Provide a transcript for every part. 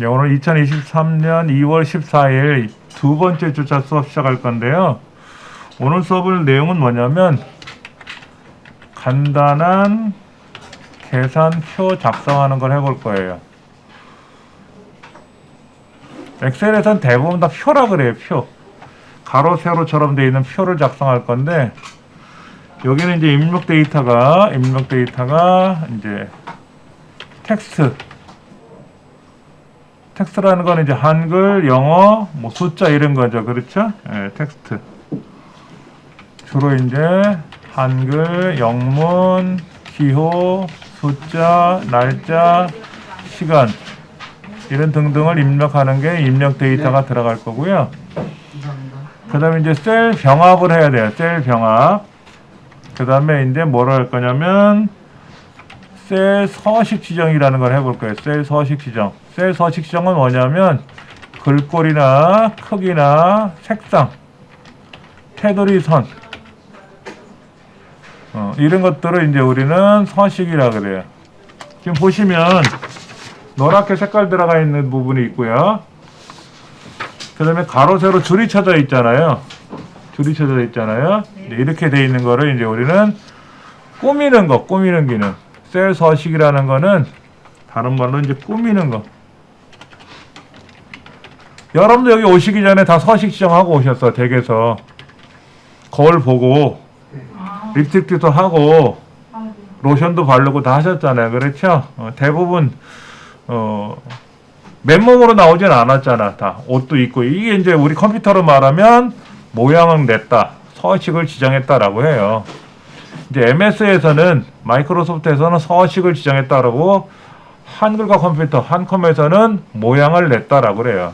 네, 오늘 2023년 2월 14일 두 번째 주차 수업 시작할 건데요. 오늘 수업을 내용은 뭐냐면 간단한 계산표 작성하는 걸 해볼 거예요. 엑셀에선 대부분 다 표라 그래요. 표. 가로 세로처럼 되어 있는 표를 작성할 건데 여기는 이제 입력 데이터가 이제 텍스트라는 건 이제 한글, 영어, 뭐 숫자 이런 거죠. 그렇죠? 예, 텍스트. 주로 이제 한글, 영문, 기호, 숫자, 날짜, 시간 이런 등등을 입력하는 게 입력 데이터가 들어갈 거고요. 그 다음에 이제 셀 병합을 해야 돼요. 셀 병합. 그 다음에 이제 뭐를 할 거냐면 셀 서식 지정이라는 걸 해볼 거예요. 셀 서식 지정. 셀 서식 지정은 뭐냐면 글꼴이나 크기나 색상, 테두리 선 이런 것들을 이제 우리는 서식이라 그래요. 지금 보시면 노랗게 색깔 들어가 있는 부분이 있고요. 그 다음에 가로 세로 줄이 쳐져 있잖아요. 네, 이렇게 돼 있는 거를 이제 우리는 꾸미는 기능. 셀 서식이라는 거는 다른 말로 이제 꾸미는 거. 여러분도 여기 오시기 전에 다 서식 지정하고 오셨어. 댁에서 거울 보고 립스틱도 하고 로션도 바르고 다 하셨잖아요. 그렇죠? 대부분 맨몸으로 나오진 않았잖아. 다 옷도 입고. 이게 이제 우리 컴퓨터로 말하면 모양을 냈다, 서식을 지정했다라고 해요. 이제 MS에서는, 마이크로소프트에서는 서식을 지정했다라고, 한글과 컴퓨터, 한컴에서는 모양을 냈다라고 그래요.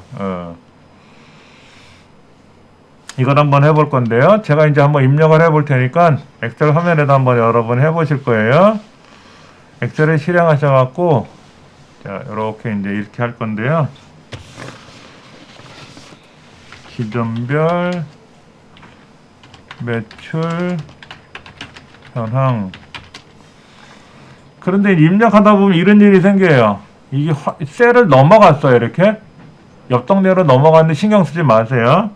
이걸 한번 해볼 건데요. 제가 이제 한번 입력을 해볼 테니까 엑셀 화면에도 한번 여러분 해보실 거예요. 엑셀을 실행하셔갖고, 자, 이렇게 이제 이렇게 할 건데요. 기존별 매출 현황. 그런데 입력하다 보면 이런 일이 생겨요. 이게 셀을 넘어갔어요. 이렇게 옆 동네로 넘어갔는데 신경 쓰지 마세요.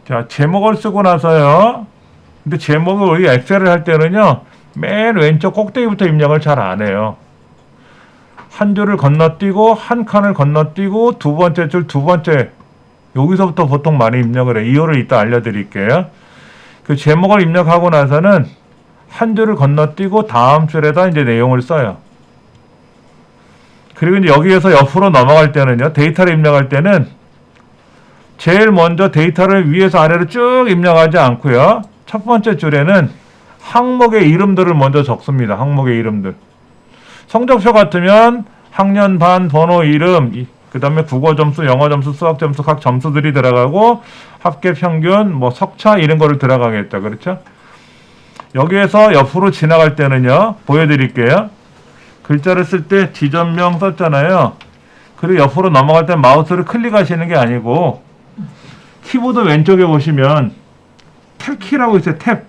자, 제목을 쓰고 나서요. 근데 제목을 우리 엑셀을 할 때는요, 맨 왼쪽 꼭대기부터 입력을 잘 안 해요. 한 줄을 건너뛰고, 한 칸을 건너뛰고, 두 번째 줄, 두 번째. 여기서부터 보통 많이 입력을 해요. 이유를 이따 알려드릴게요. 그 제목을 입력하고 나서는 한 줄을 건너뛰고, 다음 줄에다 이제 내용을 써요. 그리고 이제 여기에서 옆으로 넘어갈 때는요, 데이터를 입력할 때는 제일 먼저 데이터를 위에서 아래로 쭉 입력하지 않고요. 첫 번째 줄에는 항목의 이름들을 먼저 적습니다. 항목의 이름들. 성적표 같으면 학년, 반, 번호, 이름, 그 다음에 국어 점수, 영어 점수, 수학 점수 각 점수들이 들어가고 합계 평균, 뭐 석차 이런 거를 들어가겠다. 그렇죠? 여기에서 옆으로 지나갈 때는요. 보여드릴게요. 글자를 쓸 때 지점명 썼잖아요. 그리고 옆으로 넘어갈 때 마우스를 클릭하시는 게 아니고 키보드 왼쪽에 보시면 탭키라고 있어요. 탭.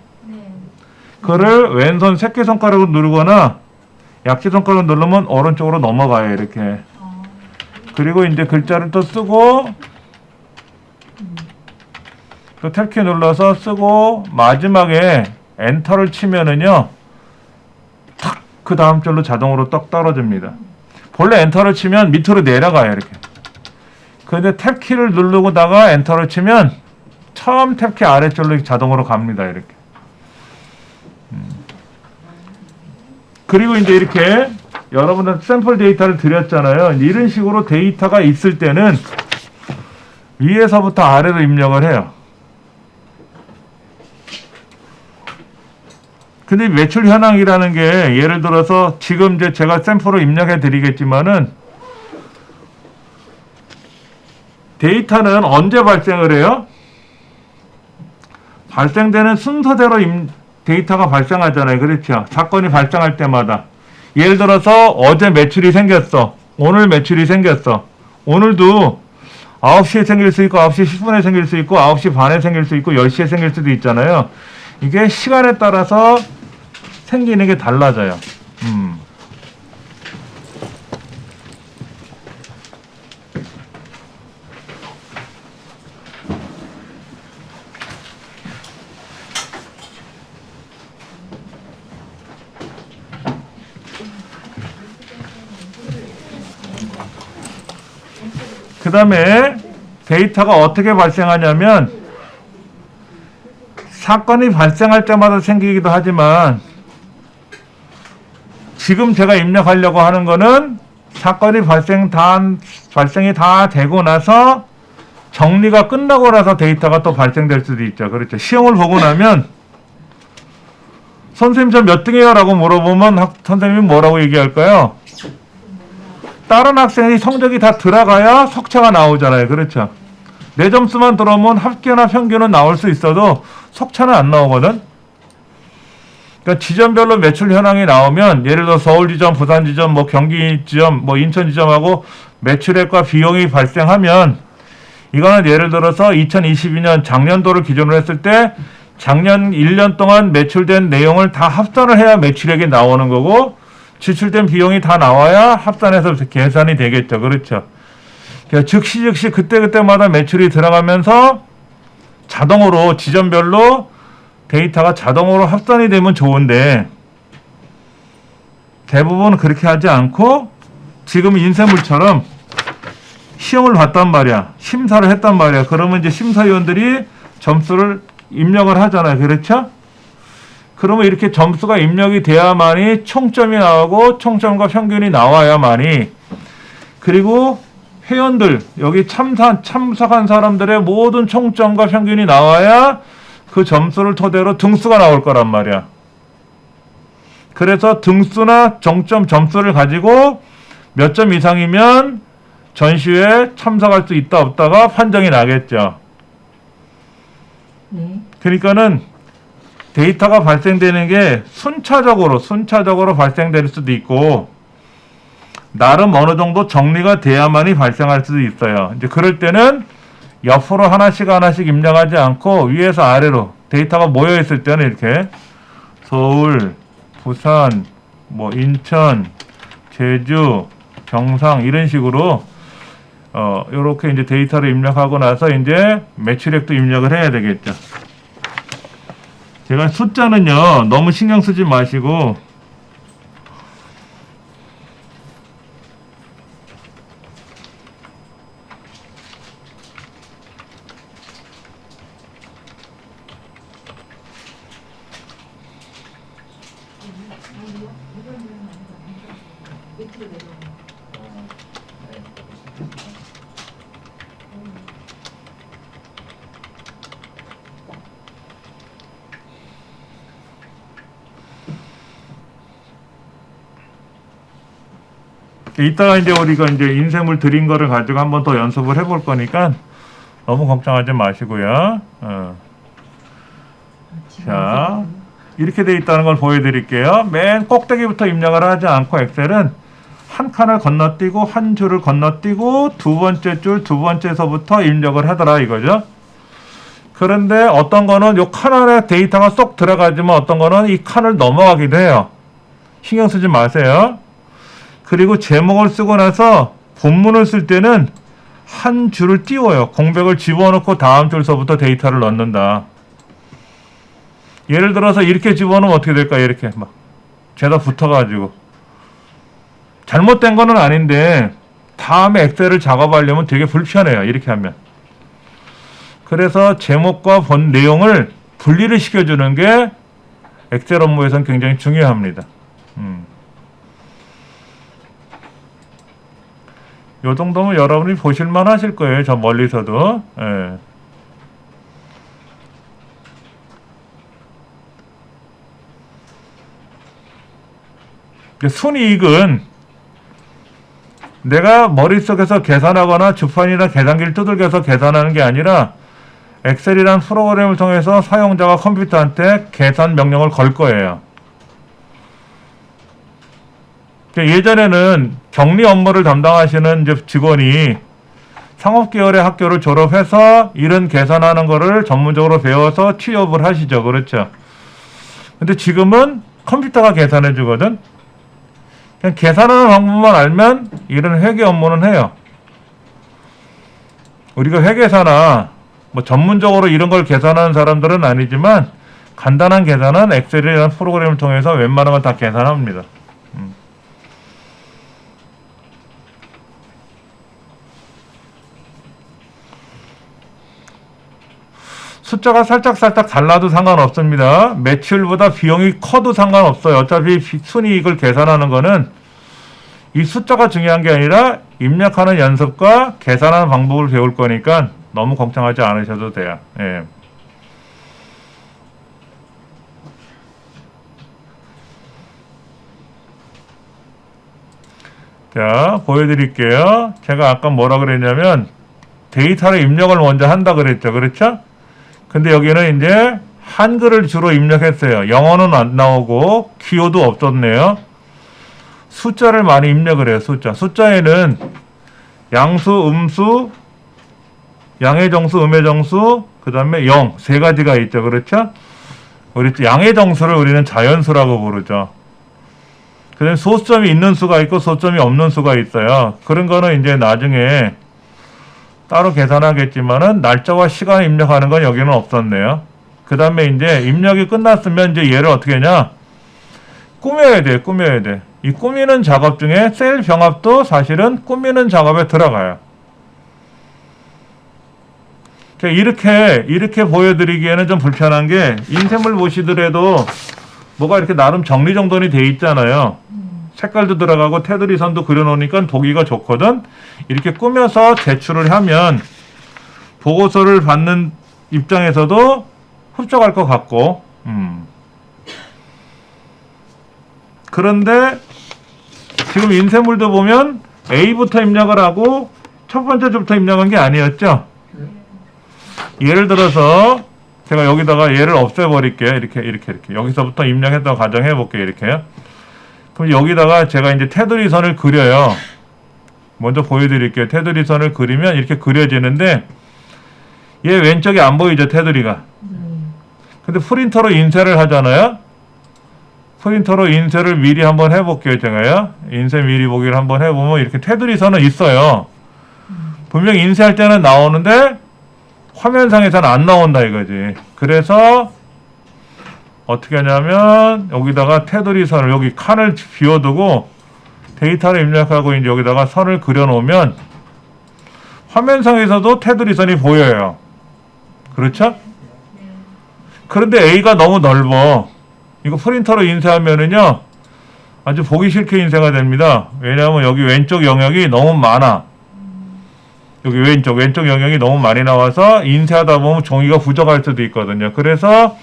그거를 왼손 새끼손가락으로 누르거나 약지손가락으로 누르면 오른쪽으로 넘어가요. 이렇게. 그리고 이제 글자를 또 쓰고 또 탭키 눌러서 쓰고 마지막에 엔터를 치면은요. 탁! 그 다음 줄로 자동으로 떡 떨어집니다. 본래 엔터를 치면 밑으로 내려가요. 이렇게. 근데 탭키를 누르고다가 엔터를 치면 처음 탭키 아래줄로 자동으로 갑니다. 이렇게. 그리고 이제 이렇게 여러분들 샘플 데이터를 드렸잖아요. 이런 식으로 데이터가 있을 때는 위에서부터 아래로 입력을 해요. 근데 매출 현황이라는 게 예를 들어서 지금 이제 제가 샘플을 입력해 드리겠지만은 데이터는 언제 발생을 해요? 발생되는 순서대로 데이터가 발생하잖아요. 그렇죠? 사건이 발생할 때마다. 예를 들어서 어제 매출이 생겼어. 오늘 매출이 생겼어. 오늘도 9시에 생길 수 있고 9시 10분에 생길 수 있고 9시 반에 생길 수 있고 10시에 생길 수도 있잖아요. 이게 시간에 따라서 생기는 게 달라져요. 그 다음에 데이터가 어떻게 발생하냐면 사건이 발생할 때마다 생기기도 하지만 지금 제가 입력하려고 하는 거는 사건이 발생이 다 되고 나서 정리가 끝나고 나서 데이터가 또 발생될 수도 있죠. 그렇죠. 시험을 보고 나면 선생님 저 몇 등이에요? 라고 물어보면 선생님이 뭐라고 얘기할까요? 다른 학생이 성적이 다 들어가야 석차가 나오잖아요. 그렇죠. 내 점수만 들어오면 합계나 평균은 나올 수 있어도 석차는 안 나오거든. 그러니까 지점별로 매출 현황이 나오면 예를 들어 서울 지점, 부산 지점, 뭐 경기 지점, 뭐 인천 지점하고 매출액과 비용이 발생하면 이거는 예를 들어서 2022년 작년도를 기준으로 했을 때 작년 1년 동안 매출된 내용을 다 합산을 해야 매출액이 나오는 거고 지출된 비용이 다 나와야 합산해서 계산이 되겠죠. 그렇죠. 그러니까 즉시 그때그때마다 매출이 들어가면서 자동으로 지점별로 데이터가 자동으로 합산이 되면 좋은데 대부분 그렇게 하지 않고 지금 인쇄물처럼 시험을 봤단 말이야. 심사를 했단 말이야. 그러면 이제 심사위원들이 점수를 입력을 하잖아요. 그렇죠? 그러면 이렇게 점수가 입력이 돼야만이 총점이 나오고 총점과 평균이 나와야만이 그리고 회원들 여기 참석한 사람들의 모든 총점과 평균이 나와야 그 점수를 토대로 등수가 나올 거란 말이야. 그래서 등수나 정점 점수를 가지고 몇 점 이상이면 전시회에 참석할 수 있다 없다가 판정이 나겠죠. 그러니까는 데이터가 발생되는 게 순차적으로 발생될 수도 있고 나름 어느 정도 정리가 돼야만이 발생할 수도 있어요. 이제 그럴 때는 옆으로 하나씩 입력하지 않고 위에서 아래로 데이터가 모여 있을 때는 이렇게 서울, 부산, 뭐 인천, 제주, 경상 이런 식으로 요렇게 이제 데이터를 입력하고 나서 이제 매출액도 입력을 해야 되겠죠. 제가 숫자는요 너무 신경 쓰지 마시고 이따가 이제 우리가 이제 인쇄물 드린 거를 가지고 한번 더 연습을 해볼 거니까 너무 걱정하지 마시고요. 자, 이렇게 돼 있다는 걸 보여드릴게요. 맨 꼭대기부터 입력을 하지 않고 엑셀은 한 칸을 건너뛰고 한 줄을 건너뛰고 두 번째 줄 두 번째서부터 입력을 하더라 이거죠. 그런데 어떤 거는 요 칸 안에 데이터가 쏙 들어가지만 어떤 거는 이 칸을 넘어가기도 해요. 신경 쓰지 마세요. 그리고 제목을 쓰고 나서 본문을 쓸 때는 한 줄을 띄워요. 공백을 집어넣고 다음 줄서부터 데이터를 넣는다. 예를 들어서 이렇게 집어넣으면 어떻게 될까요? 이렇게 막 죄다 붙어가지고 잘못된 거는 아닌데 다음에 엑셀을 작업하려면 되게 불편해요. 이렇게 하면. 그래서 제목과 본 내용을 분리를 시켜주는 게 엑셀 업무에서는 굉장히 중요합니다. 요 정도면 여러분이 보실만 하실 거예요. 저 멀리서도. 예. 순이익은 내가 머릿속에서 계산하거나 주판이나 계산기를 두들겨서 계산하는 게 아니라 엑셀이란 프로그램을 통해서 사용자가 컴퓨터한테 계산 명령을 걸 거예요. 예전에는 격리 업무를 담당하시는 직원이 상업계열의 학교를 졸업해서 이런 계산하는 거를 전문적으로 배워서 취업을 하시죠. 그렇죠. 근데 지금은 컴퓨터가 계산해 주거든. 그냥 계산하는 방법만 알면 이런 회계 업무는 해요. 우리가 회계사나 뭐 전문적으로 이런 걸 계산하는 사람들은 아니지만 간단한 계산은 엑셀이라는 프로그램을 통해서 웬만한 건 다 계산합니다. 숫자가 살짝 달라도 상관없습니다. 매출보다 비용이 커도 상관없어요. 어차피 순이익을 계산하는 거는 이 숫자가 중요한 게 아니라 입력하는 연습과 계산하는 방법을 배울 거니까 너무 걱정하지 않으셔도 돼요. 예. 자, 보여드릴게요. 제가 아까 뭐라 그랬냐면 데이터를 입력을 먼저 한다 그랬죠. 그렇죠? 근데 여기는 이제 한글을 주로 입력했어요. 영어는 안 나오고 기호도 없었네요. 숫자를 많이 입력을 해요. 숫자에는 양수, 음수, 양의 정수, 음의 정수, 그 다음에 0, 세 가지가 있죠. 그렇죠? 우리 양의 정수를 우리는 자연수라고 부르죠. 그 다음에 소수점이 있는 수가 있고 소수점이 없는 수가 있어요. 그런 거는 이제 나중에 따로 계산하겠지만은 날짜와 시간을 입력하는 건 여기는 없었네요. 그 다음에 이제 입력이 끝났으면 이제 얘를 어떻게 하냐? 꾸며야 돼. 이 꾸미는 작업 중에 셀 병합도 사실은 꾸미는 작업에 들어가요. 이렇게 보여드리기에는 좀 불편한 게 인쇄물 보시더라도 뭐가 이렇게 나름 정리정돈이 돼 있잖아요. 색깔도 들어가고 테두리 선도 그려놓으니까 보기가 좋거든. 이렇게 꾸며서 제출을 하면 보고서를 받는 입장에서도 흡족할 것 같고 그런데 지금 인쇄물도 보면 A부터 입력을 하고 첫 번째 줄부터 입력한 게 아니었죠. 예를 들어서 제가 여기다가 얘를 없애버릴게요. 이렇게 여기서부터 입력했다고 가정해 볼게요. 이렇게요. 그럼 여기다가 제가 이제 테두리 선을 그려요. 먼저 보여드릴게요. 테두리 선을 그리면 이렇게 그려지는데 얘 왼쪽에 안 보이죠, 테두리가. 근데 프린터로 인쇄를 하잖아요. 프린터로 인쇄를 미리 한번 해볼게요, 제가요. 인쇄 미리 보기를 한번 해보면 이렇게 테두리 선은 있어요. 분명히 인쇄할 때는 나오는데 화면상에서는 안 나온다 이거지. 그래서 어떻게 하냐면 여기다가 테두리 선을 여기 칸을 비워두고 데이터를 입력하고 이제 여기다가 선을 그려놓으면 화면상에서도 테두리 선이 보여요. 그렇죠? 그런데 A가 너무 넓어. 이거 프린터로 인쇄하면은요 아주 보기 싫게 인쇄가 됩니다. 왜냐하면 여기 왼쪽 영역이 너무 많아. 여기 왼쪽 영역이 너무 많이 나와서 인쇄하다 보면 종이가 부족할 수도 있거든요. 그래서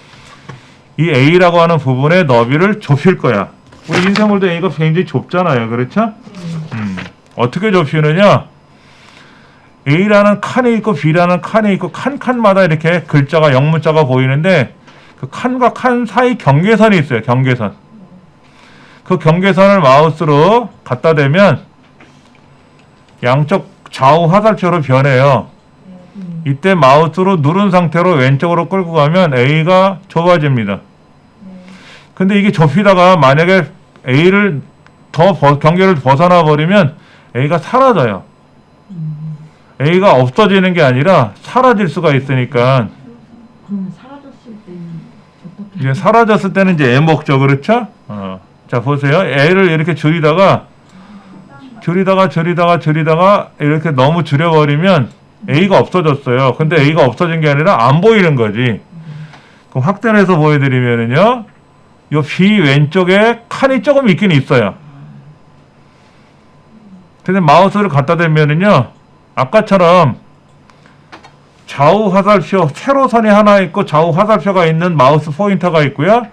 이 A라고 하는 부분의 너비를 좁힐 거야. 우리 인쇄물도 A가 굉장히 좁잖아요. 그렇죠? 어떻게 좁히느냐? A라는 칸이 있고 B라는 칸이 있고 칸마다 이렇게 글자가 영문자가 보이는데 그 칸과 칸 사이 경계선이 있어요. 경계선. 그 경계선을 마우스로 갖다 대면 양쪽 좌우 화살표로 변해요. 이때 마우스로 누른 상태로 왼쪽으로 끌고 가면 A가 좁아집니다. 근데 이게 좁히다가 만약에 A를 경계를 벗어나 버리면 A가 사라져요. A가 없어지는 게 아니라 사라질 수가 있으니까. 그럼 사라졌을 때는 어떻게? 이제 사라졌을 때는 이제 애먹죠, 그렇죠? 자 보세요. A를 이렇게 줄이다가 이렇게 너무 줄여버리면 A가 없어졌어요. 근데 A가 없어진 게 아니라 안 보이는 거지. 그럼 확대해서 보여드리면은요, 요 B 왼쪽에 칸이 조금 있긴 있어요. 근데 마우스를 갖다 대면은요, 아까처럼 좌우 화살표, 세로선이 하나 있고 좌우 화살표가 있는 마우스 포인터가 있고요.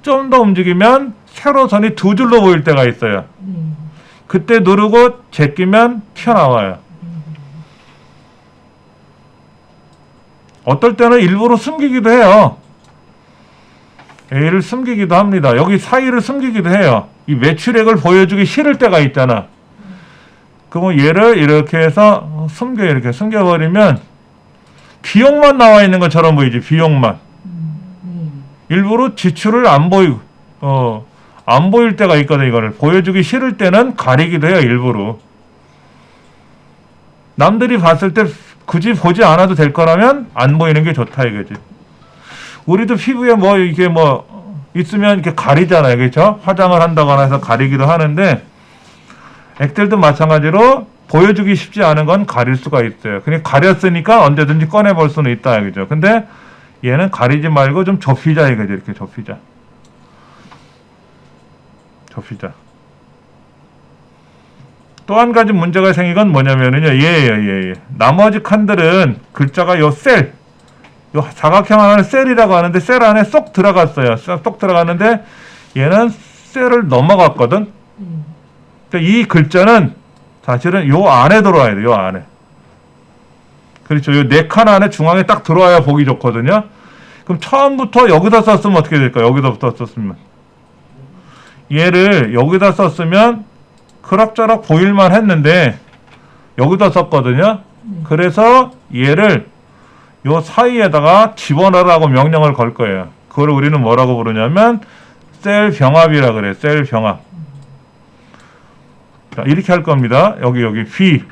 좀 더 움직이면 세로선이 두 줄로 보일 때가 있어요. 그때 누르고 제끼면 튀어나와요. 어떨 때는 일부러 숨기기도 해요. A를 숨기기도 합니다. 여기 사이를 숨기기도 해요. 이 매출액을 보여주기 싫을 때가 있잖아. 그러면 얘를 이렇게 해서 이렇게 숨겨버리면 비용만 나와 있는 것처럼 보이지, 비용만. 네. 일부러 지출을 안 보일 때가 있거든. 이거를 보여주기 싫을 때는 가리기도 해요, 일부러. 남들이 봤을 때 굳이 보지 않아도 될 거라면 안 보이는 게 좋다 이거지. 우리도 피부에 뭐 이게 뭐 있으면 이렇게 가리잖아요, 그렇죠? 화장을 한다거나 해서 가리기도 하는데 엑셀도 마찬가지로 보여주기 쉽지 않은 건 가릴 수가 있어요. 그냥 가렸으니까 언제든지 꺼내볼 수는 있다, 그죠? 근데 얘는 가리지 말고 좀 좁히자 이거죠. 이렇게 좁히자. 또 한 가지 문제가 생긴 건 뭐냐면은요, 얘예요. 나머지 칸들은 글자가 요 사각형 하나는 셀이라고 하는데 셀 안에 쏙 들어갔어요. 쏙 들어갔는데 얘는 셀을 넘어갔거든. 그러니까 이 글자는 사실은 요 안에 들어와야 돼. 요 안에. 그렇죠. 요 네 칸 안에 중앙에 딱 들어와야 보기 좋거든요. 그럼 처음부터 여기다 썼으면 어떻게 될까요? 여기다부터 썼으면. 얘를 여기다 썼으면 그럭저럭 보일만 했는데 여기다 썼거든요. 그래서 얘를 요 사이에다가 집어넣으라고 명령을 걸 거예요. 그걸 우리는 뭐라고 부르냐면 셀 병합이라 그래요. 셀 병합. 자, 이렇게 할 겁니다. 여기 B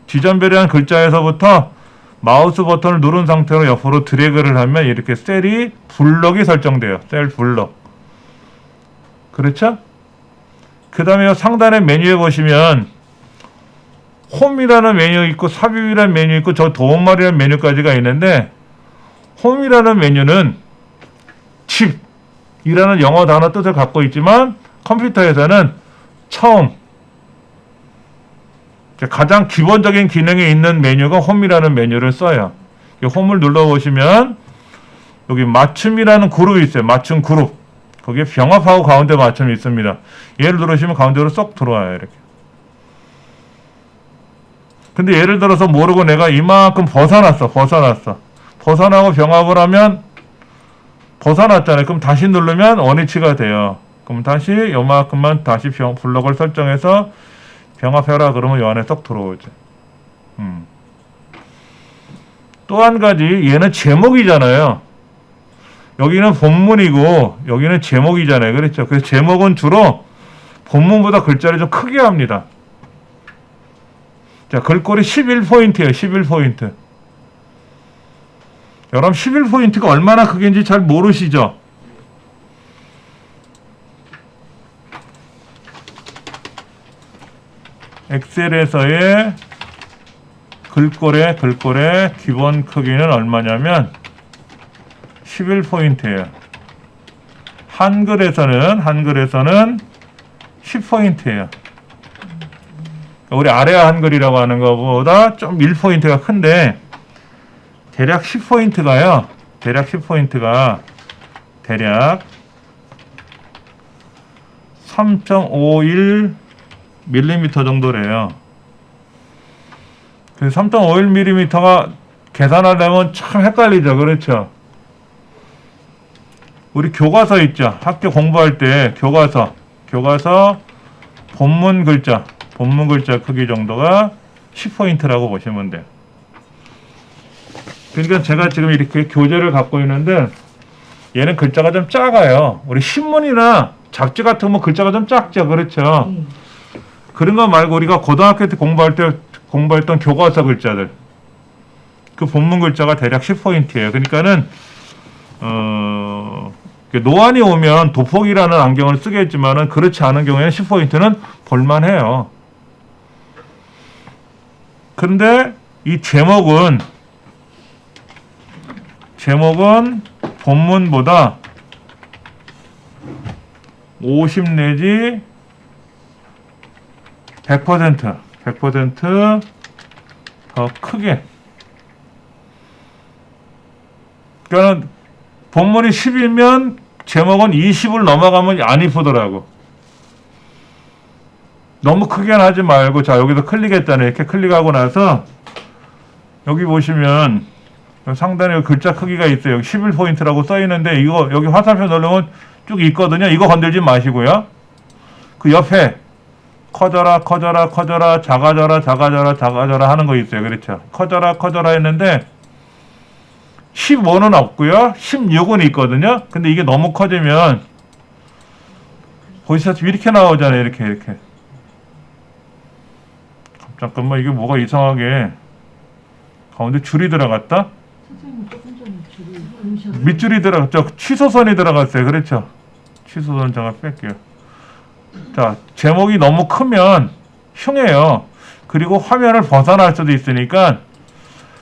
지점별이라는 글자에서부터 마우스 버튼을 누른 상태로 옆으로 드래그를 하면 이렇게 셀이 블럭이 설정돼요. 셀 블럭. 그렇죠? 그 다음에 상단의 메뉴에 보시면 홈이라는 메뉴 있고 삽입이라는 메뉴 있고 저 도움말이라는 메뉴까지가 있는데 홈이라는 메뉴는 집이라는 영어 단어 뜻을 갖고 있지만 컴퓨터에서는 처음 가장 기본적인 기능이 있는 메뉴가 홈이라는 메뉴를 써요. 홈을 눌러보시면 여기 맞춤이라는 그룹이 있어요. 맞춤 그룹. 거기에 병합하고 가운데 맞춤이 있습니다. 얘를 누르시면 가운데로 쏙 들어와요. 이렇게. 근데 예를 들어서 모르고 내가 이만큼 벗어나고 병합을 하면 벗어났잖아요. 그럼 다시 누르면 원위치가 돼요. 그럼 다시 요만큼만 다시 블럭을 설정해서 병합해라 그러면 요 안에 쏙 들어오죠. 또 한 가지 얘는 제목이잖아요. 여기는 본문이고 여기는 제목이잖아요. 그렇죠? 그래서 제목은 주로 본문보다 글자를 좀 크게 합니다. 자, 글꼴이 11포인트예요. 11포인트. 여러분 11포인트가 얼마나 크게인지 잘 모르시죠? 엑셀에서의 글꼴의 기본 크기는 얼마냐면 11포인트예요. 한글에서는 10포인트예요. 우리 아래아 한글이라고 하는 것보다 좀 1포인트가 큰데 대략 10포인트가요. 대략 3.51mm 정도래요. 그래서 3.51mm가 계산하려면 참 헷갈리죠. 그렇죠? 우리 교과서 있죠. 학교 공부할 때 교과서 본문 글자 크기 정도가 10포인트라고 보시면 돼요. 그러니까 제가 지금 이렇게 교재를 갖고 있는데 얘는 글자가 좀 작아요. 우리 신문이나 잡지 같은 거 글자가 좀 작죠. 그렇죠? 그런 거 말고 우리가 고등학교 때 공부했던 교과서 글자들 그 본문 글자가 대략 10포인트예요. 그러니까는 노안이 오면 도폭이라는 안경을 쓰겠지만은 그렇지 않은 경우에는 10포인트는 볼만해요. 그런데 이 제목은 본문보다 50 내지 100% 더 크게. 그러니까 본문이 10이면 제목은 20을 넘어가면 안 이쁘더라고. 너무 크게는 하지 말고, 자, 여기서 클릭했잖아요. 이렇게 클릭하고 나서, 여기 보시면, 상단에 글자 크기가 있어요. 여기 11포인트라고 써있는데, 이거, 여기 화살표 누르면 쭉 있거든요. 이거 건들지 마시고요. 그 옆에, 커져라 커져라 커져라 작아져라 작아져라 작아져라 하는 거 있어요. 그렇죠. 커져라 커져라 했는데 15는 없고요. 16은 있거든요. 근데 이게 너무 커지면 보시다시피 이렇게 나오잖아요. 이렇게. 잠깐만, 이게 뭐가 이상하게 가운데 줄이 들어갔다? 선생님 조금 전에 줄이 그으셨어요. 밑줄이 들어갔죠. 취소선이 들어갔어요. 그렇죠. 취소선 잠깐 뺄게요. 자, 제목이 너무 크면 흉해요. 그리고 화면을 벗어날 수도 있으니까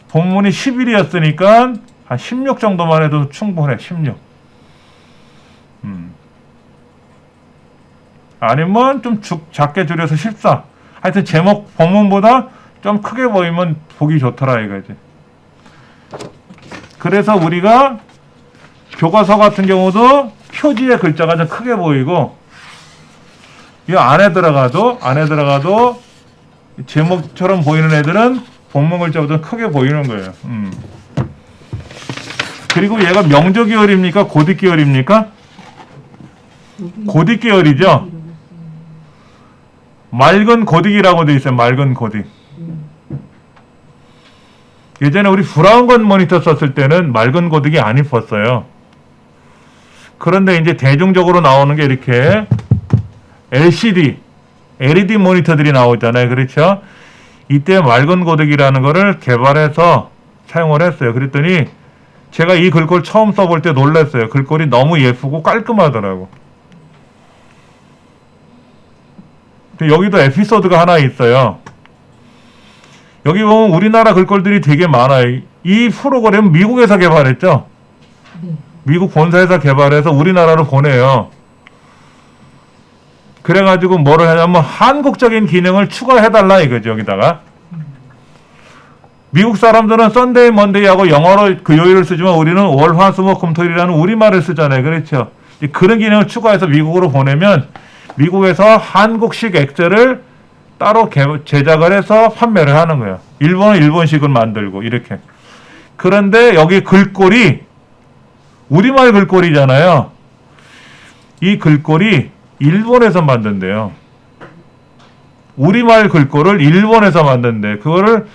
본문이 11이었으니까 한 16 정도만 해도 충분해. 16. 아니면 좀 작게 줄여서 14. 하여튼 제목 본문보다 좀 크게 보이면 보기 좋더라 이거지. 그래서 우리가 교과서 같은 경우도 표지의 글자가 좀 크게 보이고 이 안에 들어가도 제목처럼 보이는 애들은 본문 글자보다 크게 보이는 거예요. 그리고 얘가 명조 계열입니까? 고딕 계열입니까? 고딕 계열이죠. 맑은 고딕이라고 돼 있어요. 맑은 고딕. 예전에 우리 브라운관 모니터 썼을 때는 맑은 고딕이 안 이뻤어요. 그런데 이제 대중적으로 나오는 게 이렇게 LCD, LED 모니터들이 나오잖아요. 그렇죠? 이때 맑은 고딕이라는 거를 개발해서 사용을 했어요. 그랬더니 제가 이 글꼴 처음 써볼 때 놀랐어요. 글꼴이 너무 예쁘고 깔끔하더라고. 여기도 에피소드가 하나 있어요. 여기 보면 우리나라 글꼴들이 되게 많아요. 이 프로그램 미국에서 개발했죠? 네. 미국 본사에서 개발해서 우리나라로 보내요. 그래가지고 뭐를 하냐면 한국적인 기능을 추가해달라 이거죠. 여기다가. 미국 사람들은 썬데이, 먼데이하고 영어로 그 요일을 쓰지만 우리는 월, 화, 수, 목, 금, 토, 일이라는 우리말을 쓰잖아요. 그렇죠? 그런 기능을 추가해서 미국으로 보내면 미국에서 한국식 엑셀을 따로 제작을 해서 판매를 하는 거예요. 일본은 일본식을 만들고 이렇게. 그런데 여기 글꼴이 우리말 글꼴이잖아요. 이 글꼴이 일본에서 만든대요. 우리말 글꼴을 일본에서 만든대. 그거를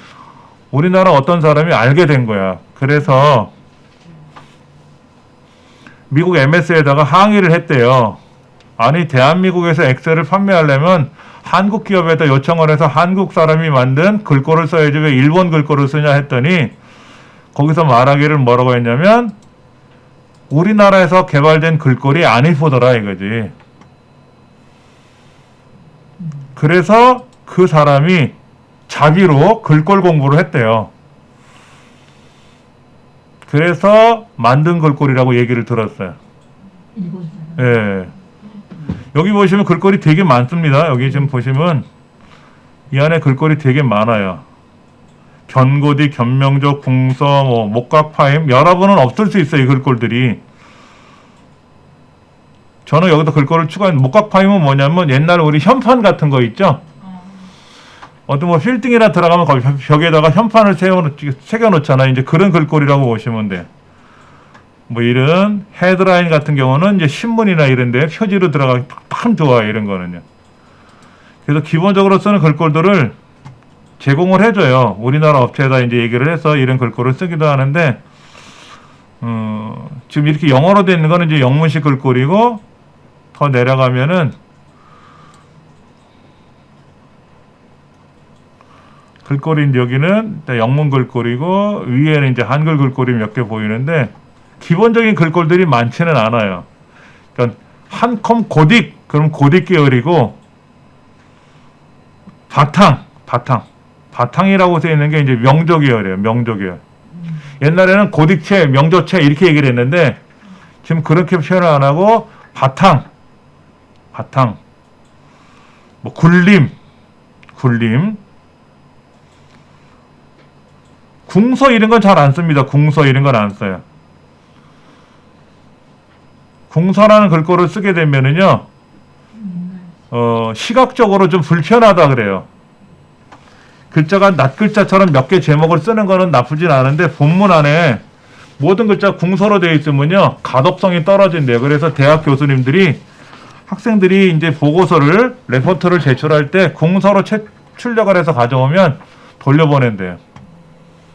우리나라 어떤 사람이 알게 된 거야. 그래서 미국 MS에다가 항의를 했대요. 아니 대한민국에서 엑셀을 판매하려면 한국 기업에다 요청을 해서 한국 사람이 만든 글꼴을 써야지 왜 일본 글꼴을 쓰냐 했더니 거기서 말하기를 뭐라고 했냐면 우리나라에서 개발된 글꼴이 안 이쁘더라 이거지. 그래서 그 사람이 자기로 글꼴 공부를 했대요. 그래서 만든 글꼴이라고 얘기를 들었어요. 일본 사람. 예. 여기 보시면 글꼴이 되게 많습니다. 여기 지금 보시면 이 안에 글꼴이 되게 많아요. 견고딕, 견명조, 궁서, 목각파임 여러분은 없을 수 있어요. 이 글꼴들이. 저는 여기다 글꼴을 추가한 목각파임은 뭐냐면 옛날에 우리 현판 같은 거 있죠. 어떤 뭐 필딩이나 들어가면 거기 벽에다가 현판을 새겨놓잖아요. 이제 그런 글꼴이라고 보시면 돼. 뭐 이런 헤드라인 같은 경우는 이제 신문이나 이런데 표지로 들어가기 참 좋아요. 이런 거는요. 그래서 기본적으로 쓰는 글꼴들을 제공을 해줘요. 우리나라 업체에다 이제 얘기를 해서 이런 글꼴을 쓰기도 하는데, 지금 이렇게 영어로 되어 있는 거는 이제 영문식 글꼴이고, 더 내려가면은 글꼴이 이제 여기는 영문 글꼴이고 위에는 이제 한글 글꼴이 몇 개 보이는데 기본적인 글꼴들이 많지는 않아요. 그러니까 한컴 고딕 그럼 고딕 계열이고 바탕이라고 되어 있는 게 이제 명조 계열이에요. 명조 계열. 옛날에는 고딕체, 명조체 이렇게 얘기를 했는데 지금 그렇게 표현을 안 하고 바탕, 뭐 굴림, 궁서 이런 건 잘 안 씁니다. 궁서 이런 건 안 써요. 궁서라는 글꼴을 쓰게 되면은요, 시각적으로 좀 불편하다 그래요. 글자가 낱글자처럼 몇 개 제목을 쓰는 거는 나쁘진 않은데 본문 안에 모든 글자 궁서로 되어 있으면요 가독성이 떨어진대요. 그래서 대학 교수님들이 학생들이 이제 보고서를 레포트를 제출할 때 공서로 출력을 해서 가져오면 돌려보낸대요.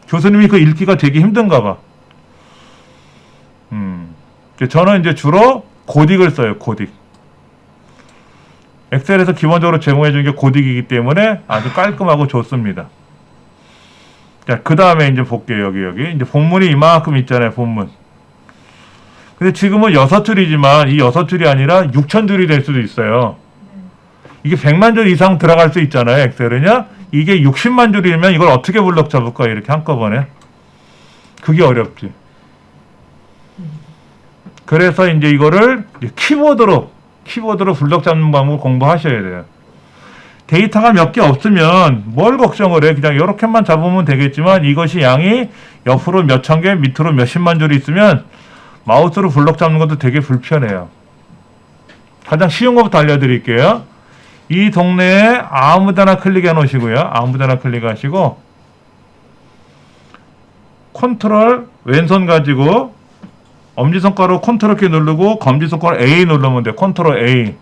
교수님이 그 읽기가 되게 힘든가 봐. 저는 이제 주로 고딕을 써요. 고딕. 엑셀에서 기본적으로 제공해 주는 게 고딕이기 때문에 아주 깔끔하고 좋습니다. 자, 그 다음에 이제 볼게요. 여기. 이제 본문이 이만큼 있잖아요. 본문. 근데 지금은 6줄이지만 이 6줄이 아니라 6,000줄이 될 수도 있어요. 이게 100만 줄 이상 들어갈 수 있잖아요. 엑셀은요. 이게 60만 줄이면 이걸 어떻게 블럭 잡을까? 이렇게 한꺼번에. 그게 어렵지. 그래서 이제 이거를 키보드로 블럭 잡는 방법을 공부하셔야 돼요. 데이터가 몇 개 없으면 뭘 걱정을 해. 그냥 이렇게만 잡으면 되겠지만 이것이 양이 옆으로 몇천 개, 밑으로 몇십만 줄이 있으면 마우스로 블럭 잡는 것도 되게 불편해요. 가장 쉬운 것부터 알려드릴게요. 이 동네에 아무데나 클릭해 놓으시고요. 아무데나 클릭하시고 컨트롤 왼손 가지고 엄지손가락으로 컨트롤 키 누르고 검지손가락 A 누르면 돼요. 컨트롤 A.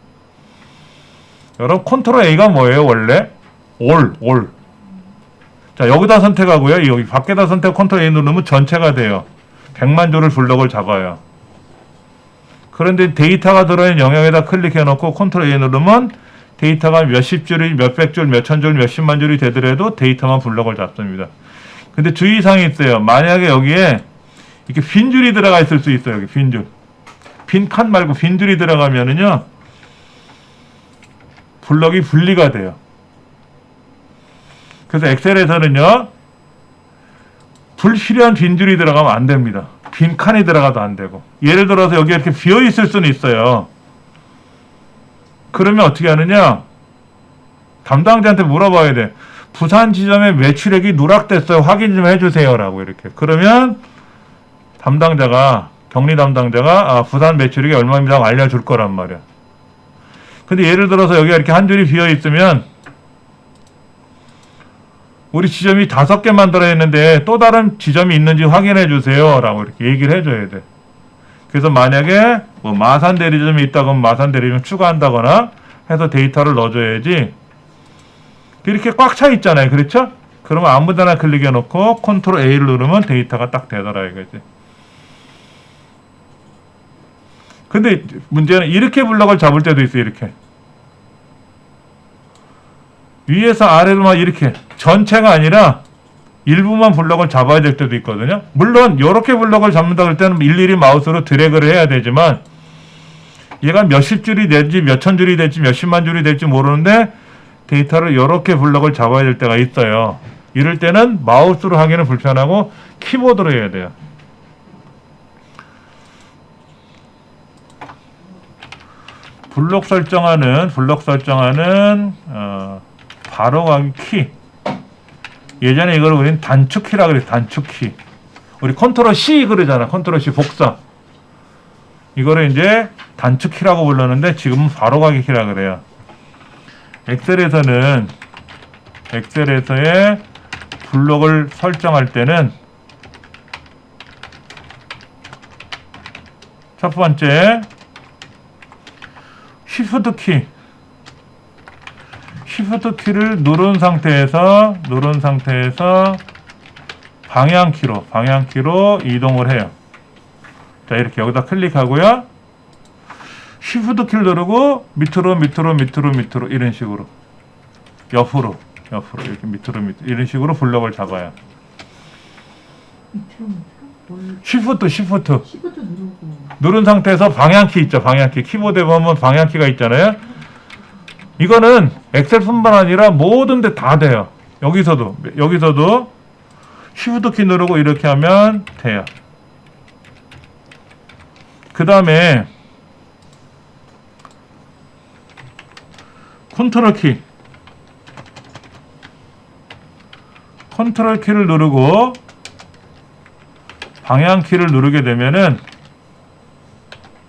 여러분 컨트롤 A가 뭐예요 원래? 올. 자 여기다 선택하고요. 여기 밖에다 선택 컨트롤 A 누르면 전체가 돼요. 100만 줄을 블럭을 잡아요. 그런데 데이터가 들어있는 영역에다 클릭해 놓고 컨트롤 A 누르면 데이터가 몇십 줄이 몇백 줄, 몇천 줄, 몇십만 줄이 되더라도 데이터만 블럭을 잡습니다. 근데 주의사항이 있어요. 만약에 여기에 이렇게 빈 줄이 들어가 있을 수 있어요. 여기 빈 줄. 빈 칸 말고 빈 줄이 들어가면은요. 블럭이 분리가 돼요. 그래서 엑셀에서는요. 불필요한 빈 줄이 들어가면 안 됩니다. 빈 칸이 들어가도 안 되고. 예를 들어서 여기 이렇게 비어 있을 수는 있어요. 그러면 어떻게 하느냐? 담당자한테 물어봐야 돼. 부산 지점의 매출액이 누락됐어요. 확인 좀 해주세요. 라고 이렇게. 그러면 담당자가 격리 담당자가 부산 매출액이 얼마입니다 알려줄 거란 말이야. 근데 예를 들어서 여기가 이렇게 한 줄이 비어 있으면 우리 지점이 5개만 들어있는데 또 다른 지점이 있는지 확인해 주세요 라고 이렇게 얘기를 해줘야 돼. 그래서 만약에 뭐 마산 대리점이 있다 그러면 마산 대리점 추가한다거나 해서 데이터를 넣어줘야지. 이렇게 꽉 차 있잖아요. 그렇죠? 그러면 아무데나 클릭해 놓고 컨트롤 A를 누르면 데이터가 딱 되더라 이거지. 근데 문제는 이렇게 블럭을 잡을 때도 있어요. 이렇게 위에서 아래로만 이렇게 전체가 아니라 일부만 블럭을 잡아야 될 때도 있거든요. 물론 이렇게 블럭을 잡는다 그럴 때는 일일이 마우스로 드래그를 해야 되지만 얘가 몇십 줄이 될지 몇천 줄이 될지 몇십만 줄이 될지 모르는데 데이터를 이렇게 블럭을 잡아야 될 때가 있어요. 이럴 때는 마우스로 하기는 불편하고 키보드로 해야 돼요. 블록 설정하는 바로 가기 키. 예전에 이걸 우리는 단축키라 그래요. 단축키. 우리 컨트롤 C 그러잖아. 컨트롤 C 복사. 이거를 이제 단축키라고 불렀는데 지금은 바로 가기 키라 그래요. 엑셀에서의 블록을 설정할 때는 첫 번째 Shift 키를 누른 상태에서 방향키로 이동을 해요. 자, 이렇게 여기다 클릭하고요. Shift 키를 누르고 밑으로 이런 식으로 옆으로 이렇게 밑으로 이런 식으로 블럭을 잡아요. Shift 누른 상태에서 방향키 있죠. 방향키 키보드에 보면 방향키가 있잖아요. 이거는 엑셀뿐만 아니라 모든 데 다 돼요. 여기서도 Shift 키 누르고 이렇게 하면 돼요. 그 다음에 컨트롤 키를 누르고 방향키를 누르게 되면은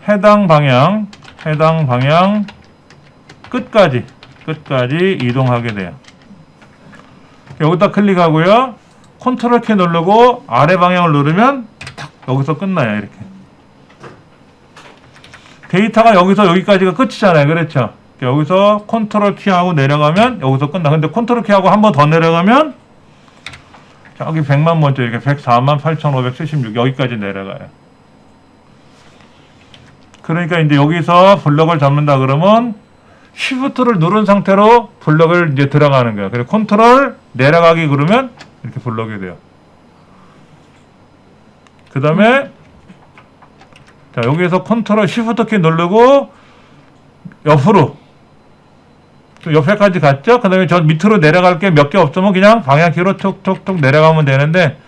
해당 방향 끝까지 이동하게 돼요. 여기다 클릭하고요. 컨트롤 키 누르고 아래 방향을 누르면 탁 여기서 끝나요. 이렇게 데이터가 여기서 여기까지가 끝이잖아요. 그렇죠? 여기서 컨트롤 키하고 내려가면 여기서 끝나. 근데 컨트롤 키하고 한 번 더 내려가면 저기 100만 먼저 이렇게 104만 8,576 여기까지 내려가요. 그러니까 이제 여기서 블럭을 잡는다 그러면 Shift를 누른 상태로 블럭을 이제 들어가는 거예요. 그리고 컨트롤 내려가기 그러면 이렇게 블럭이 돼요. 그 다음에 자 여기에서 컨트롤 Shift 키 누르고 옆으로 또 옆에까지 갔죠? 그 다음에 저 밑으로 내려갈 게 몇 개 없으면 그냥 방향키로 툭툭툭 내려가면 되는데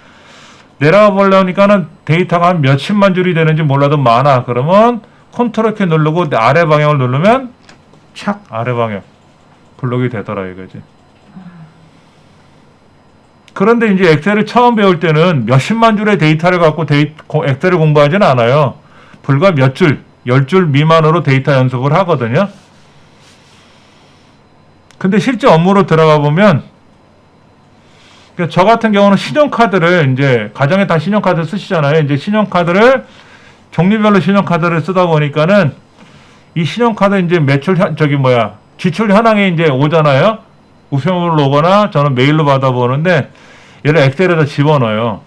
내려가 보려니까는 데이터가 한 몇십만 줄이 되는지 몰라도 많아. 그러면 컨트롤 키 누르고 아래 방향을 누르면 착 아래 방향 블록이 되더라 이거지. 그런데 이제 엑셀을 처음 배울 때는 몇십만 줄의 데이터를 갖고 엑셀을 공부하지는 않아요. 불과 몇 줄, 10줄 미만으로 데이터 연습을 하거든요. 근데 실제 업무로 들어가 보면 그러니까 저 같은 경우는 신용카드를 이제 가정에 다 신용카드 쓰시잖아요. 이제 신용카드를 종류별로 신용카드를 쓰다 보니까는 이 신용카드 이제 매출 지출 현황이 이제 오잖아요. 우편물로 오거나 저는 메일로 받아보는데 얘를 엑셀에다 집어넣어요.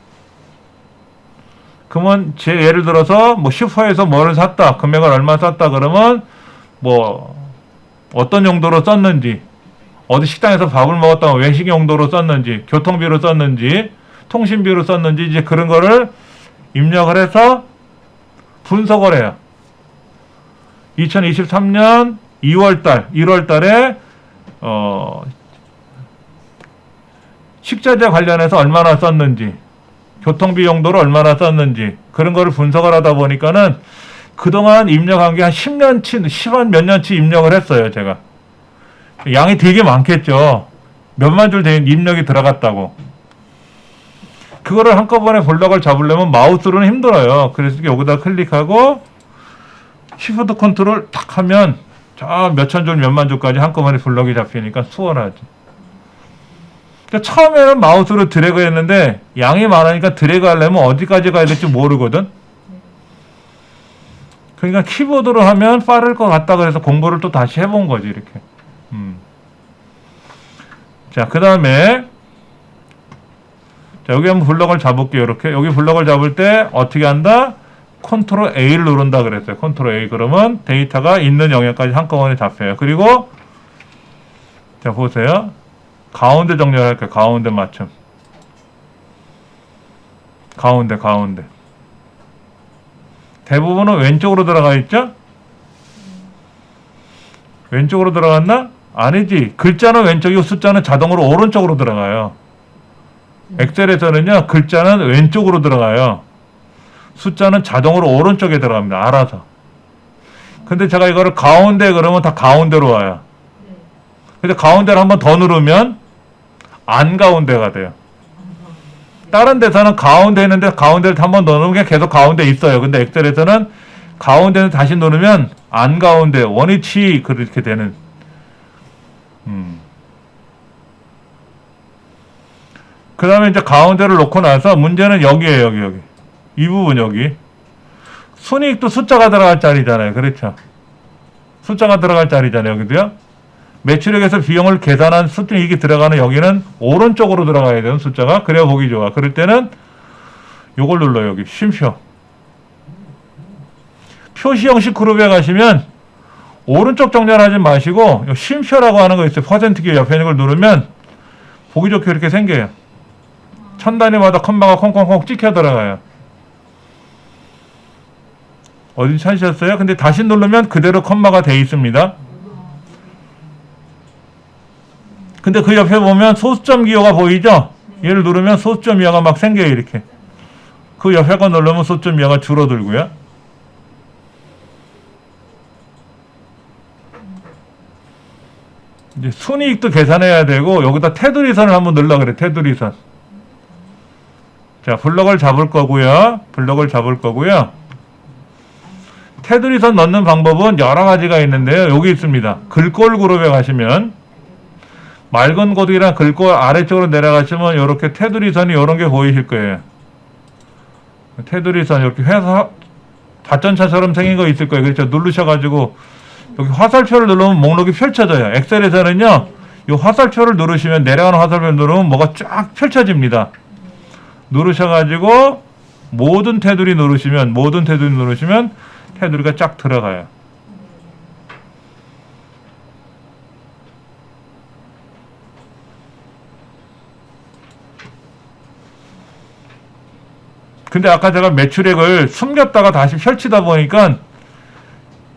그러면 제 예를 들어서 뭐 슈퍼에서 뭐를 샀다, 금액을 얼마 샀다 그러면 뭐 어떤 용도로 썼는지, 어디 식당에서 밥을 먹었다가 외식 용도로 썼는지, 교통비로 썼는지, 통신비로 썼는지 이제 그런 거를 입력을 해서 분석을 해요. 2023년 2월달, 1월달에 식자재 관련해서 얼마나 썼는지, 교통비 용도로 얼마나 썼는지 그런 거를 분석을 하다 보니까는 그동안 입력한 게 한 10년치, 10한 몇 년치 입력을 했어요, 제가. 양이 되게 많겠죠. 몇만 줄 된 입력이 들어갔다고. 그거를 한꺼번에 블럭을 잡으려면 마우스로는 힘들어요. 그래서 여기다 클릭하고 시프트 컨트롤 탁 하면 저 몇천 줄, 몇만 줄까지 한꺼번에 블럭이 잡히니까 수월하지. 그러니까 처음에는 마우스로 드래그 했는데 양이 많으니까 드래그 하려면 어디까지 가야 될지 모르거든. 그러니까 키보드로 하면 빠를 것 같다 그래서 공부를 또 다시 해본 거지 이렇게. 자, 그 다음에 자, 여기 한번 블럭을 잡을게요. 이렇게 여기 블럭을 잡을 때 어떻게 한다? 컨트롤 A를 누른다 그랬어요. 컨트롤 A 그러면 데이터가 있는 영역까지 한꺼번에 잡혀요. 그리고 자 보세요. 가운데 정렬할게요. 가운데 맞춤. 가운데. 대부분은 왼쪽으로 들어가 있죠? 왼쪽으로 들어갔나? 아니지. 글자는 왼쪽이고 숫자는 자동으로 오른쪽으로 들어가요. 엑셀에서는요. 글자는 왼쪽으로 들어가요. 숫자는 자동으로 오른쪽에 들어갑니다. 알아서. 근데 제가 이거를 가운데 그러면 다 가운데로 와요. 근데 가운데를 한번 더 누르면 안 가운데가 돼요. 다른 데서는 가운데 있는데 가운데를 한 번 더 누르면 계속 가운데 있어요. 근데 엑셀에서는 가운데는 다시 누르면 안 가운데 원위치 그렇게 되는. 그 다음에 이제 가운데를 놓고 나서 문제는 여기에요. 여기. 이 부분 여기. 순이익도 숫자가 들어갈 자리잖아요. 그렇죠. 숫자가 들어갈 자리잖아요. 여기도요. 매출액에서 비용을 계산한 순이익이 들어가는 여기는 오른쪽으로 들어가야 되는 숫자가. 그래야 보기 좋아. 그럴 때는 요걸 눌러요. 여기 쉼표. 표시 형식 그룹에 가시면 오른쪽 정렬하지 마시고 쉼표라고 하는 거 있어요. 퍼센트기 옆에 있는 걸 누르면 보기 좋게 이렇게 생겨요. 천 단위마다 컴마가 콩콩콩 찍혀 들어가요. 어디 찾으셨어요? 근데 다시 누르면 그대로 컴마가 돼 있습니다. 근데 그 옆에 보면 소수점 기호가 보이죠? 얘를 누르면 소수점 기호가 막 생겨요. 이렇게. 그 옆에 거 누르면 소수점 기호가 줄어들고요. 이제 순이익도 계산해야 되고 여기다 테두리선을 한번 넣으려고 그래. 테두리선. 자, 블럭을 잡을 거고요. 테두리선 넣는 방법은 여러 가지가 있는데요. 여기 있습니다. 글꼴 그룹에 가시면 맑은 고딕이랑 글꼴 아래쪽으로 내려가시면 이렇게 테두리선이 이런 게 보이실 거예요. 테두리선 이렇게 밭전차처럼 생긴 거 있을 거예요. 그렇죠? 누르셔가지고 여기 화살표를 누르면 목록이 펼쳐져요. 엑셀에서는요, 이 화살표를 누르시면, 내려가는 화살표를 누르면 뭐가 쫙 펼쳐집니다. 누르셔가지고 모든 테두리 누르시면 테두리가 쫙 들어가요. 근데 아까 제가 매출액을 숨겼다가 다시 펼치다 보니까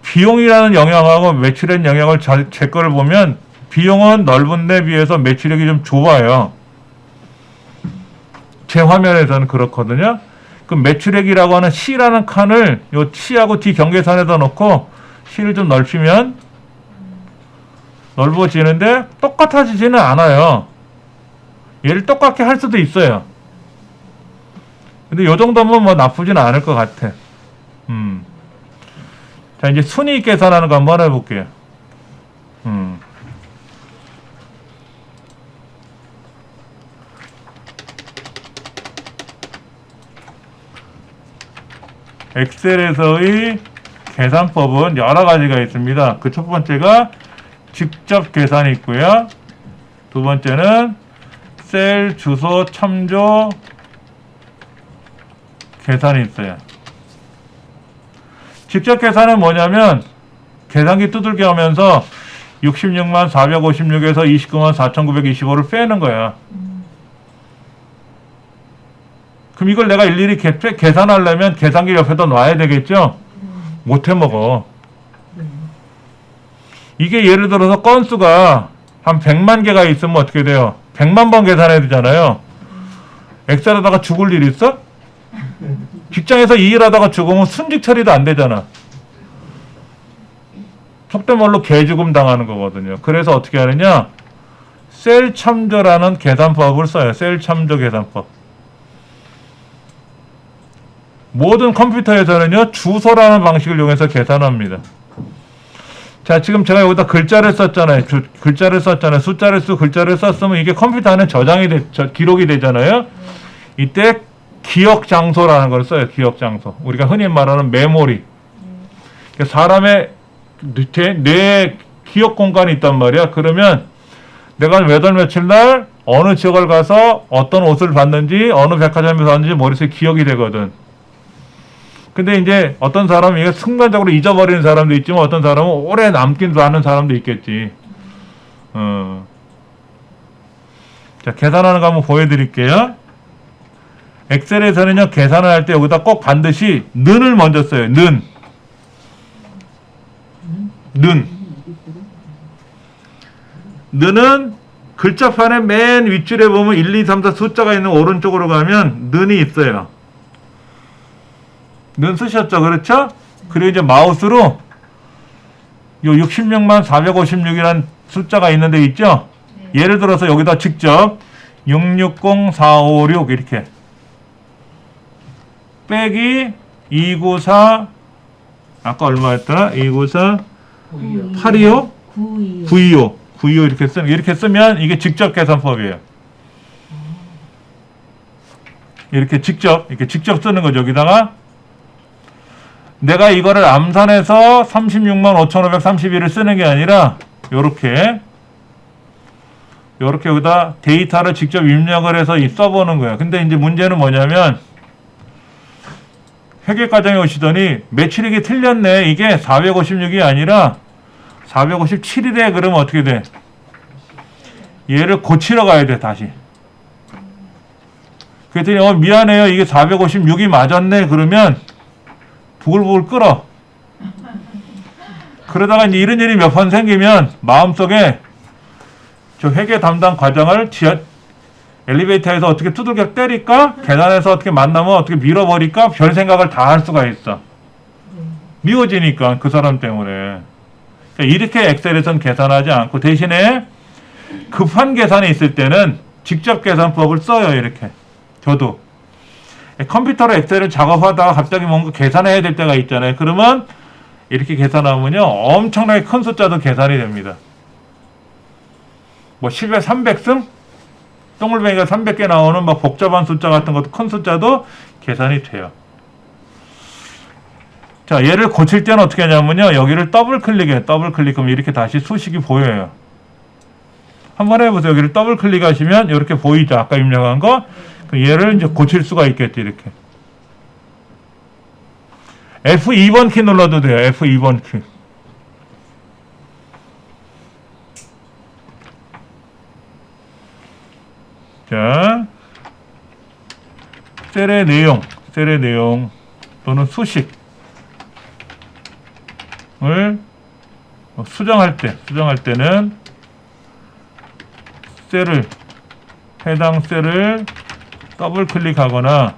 비용이라는 영역하고 매출액 영역을 제 거를 보면 비용은 넓은 데 비해서 매출액이 좀 좁아요. 제 화면에서는 그렇거든요. 그 매출액이라고 하는 C라는 칸을 요 C하고 D 경계선에다 놓고 C를 좀 넓히면 넓어지는데 똑같아지지는 않아요. 얘를 똑같게 할 수도 있어요. 근데 요 정도면 뭐 나쁘진 않을 것 같아. 자, 이제 순이익 계산하는 거 한번 해볼게요. 엑셀에서의 계산법은 여러 가지가 있습니다. 그 첫 번째가 직접 계산이 있고요. 두 번째는 셀 주소 참조 계산이 있어요. 직접 계산은 뭐냐면 계산기 두들겨 하면서 66만 456에서 29만 4,925를 빼는 거야. 그럼 이걸 내가 일일이 계산하려면 계산기 옆에다 놔야 되겠죠? 못 해먹어. 이게 예를 들어서 건수가 한 100만 개가 있으면 어떻게 돼요? 100만 번 계산해야 되잖아요. 엑셀에다가 죽을 일 있어? 직장에서 이 일하다가 죽으면 순직 처리도 안 되잖아. 속된 말로 개죽음 당하는 거거든요. 그래서 어떻게 하느냐? 셀 참조라는 계산법을 써요. 셀 참조 계산법. 모든 컴퓨터에서는요, 주소라는 방식을 이용해서 계산합니다. 자, 지금 제가 여기다 글자를 썼잖아요. 글자를 썼잖아요. 숫자를 쓰고 글자를 썼으면 이게 컴퓨터 안에 기록이 되잖아요. 이때 기억 장소라는 걸 써요. 기억 장소. 우리가 흔히 말하는 메모리. 사람의 뇌에 기억 공간이 있단 말이야. 그러면 내가 몇 월 며칠 날 어느 지역을 가서 어떤 옷을 봤는지 어느 백화점에서 봤는지 머릿속에 기억이 되거든. 근데 이제 어떤 사람은 이게 순간적으로 잊어버리는 사람도 있지만 어떤 사람은 오래 남기도 하는 사람도 있겠지. 자, 계산하는 거 한번 보여드릴게요. 엑셀에서는요, 계산을 할 때 여기다 꼭 반드시 는을 먼저 써요. 는. 는은 글자판의 맨 윗줄에 보면 1, 2, 3, 4 숫자가 있는 오른쪽으로 가면 는이 있어요. 는 쓰셨죠? 그렇죠? 그리고 이제 마우스로 요 66만 456이라는 숫자가 있는데 있죠? 네. 예를 들어서 여기다 직접 660456 이렇게 빼기 294 아까 얼마였더라? 294 825 925 이렇게 쓰면 이게 직접 계산법이에요. 이렇게 직접 쓰는 거죠. 여기다가 내가 이거를 암산해서 36만 5,531을 쓰는 게 아니라 요렇게 여기다 데이터를 직접 입력을 해서 써보는 거예요. 근데 이제 문제는 뭐냐면 회계 과정에 오시더니 매출액이 틀렸네. 이게 456이 아니라 457이래. 그러면 어떻게 돼? 얘를 고치러 가야 돼, 다시. 그랬더니 미안해요. 이게 456이 맞았네. 그러면 부글부글 끓어. 그러다가 이제 이런 일이 몇 번 생기면 마음속에 저 회계 담당 과장을 엘리베이터에서 어떻게 두들겨 때릴까? 계단에서 어떻게 만나면 어떻게 밀어버릴까? 별 생각을 다 할 수가 있어. 미워지니까 그 사람 때문에. 그러니까 이렇게 엑셀에서는 계산하지 않고 대신에 급한 계산이 있을 때는 직접 계산법을 써요. 이렇게. 저도. 컴퓨터로 엑셀을 작업하다가 갑자기 뭔가 계산해야 될 때가 있잖아요. 그러면 이렇게 계산하면요, 엄청나게 큰 숫자도 계산이 됩니다. 뭐 10에 300승? 동글뱅이가 300개 나오는 막 복잡한 숫자 같은 것도 큰 숫자도 계산이 돼요. 자, 얘를 고칠 때는 어떻게 하냐면요. 여기를 더블 클릭해요. 더블 클릭하면 이렇게 다시 수식이 보여요. 한번 해보세요. 여기를 더블 클릭하시면 이렇게 보이죠. 아까 입력한 거. 그럼 얘를 이제 고칠 수가 있겠죠. 이렇게. F2번 키 눌러도 돼요. F2번 키. 자, 셀의 내용 또는 수식을 수정할 때는 해당 셀을 더블 클릭하거나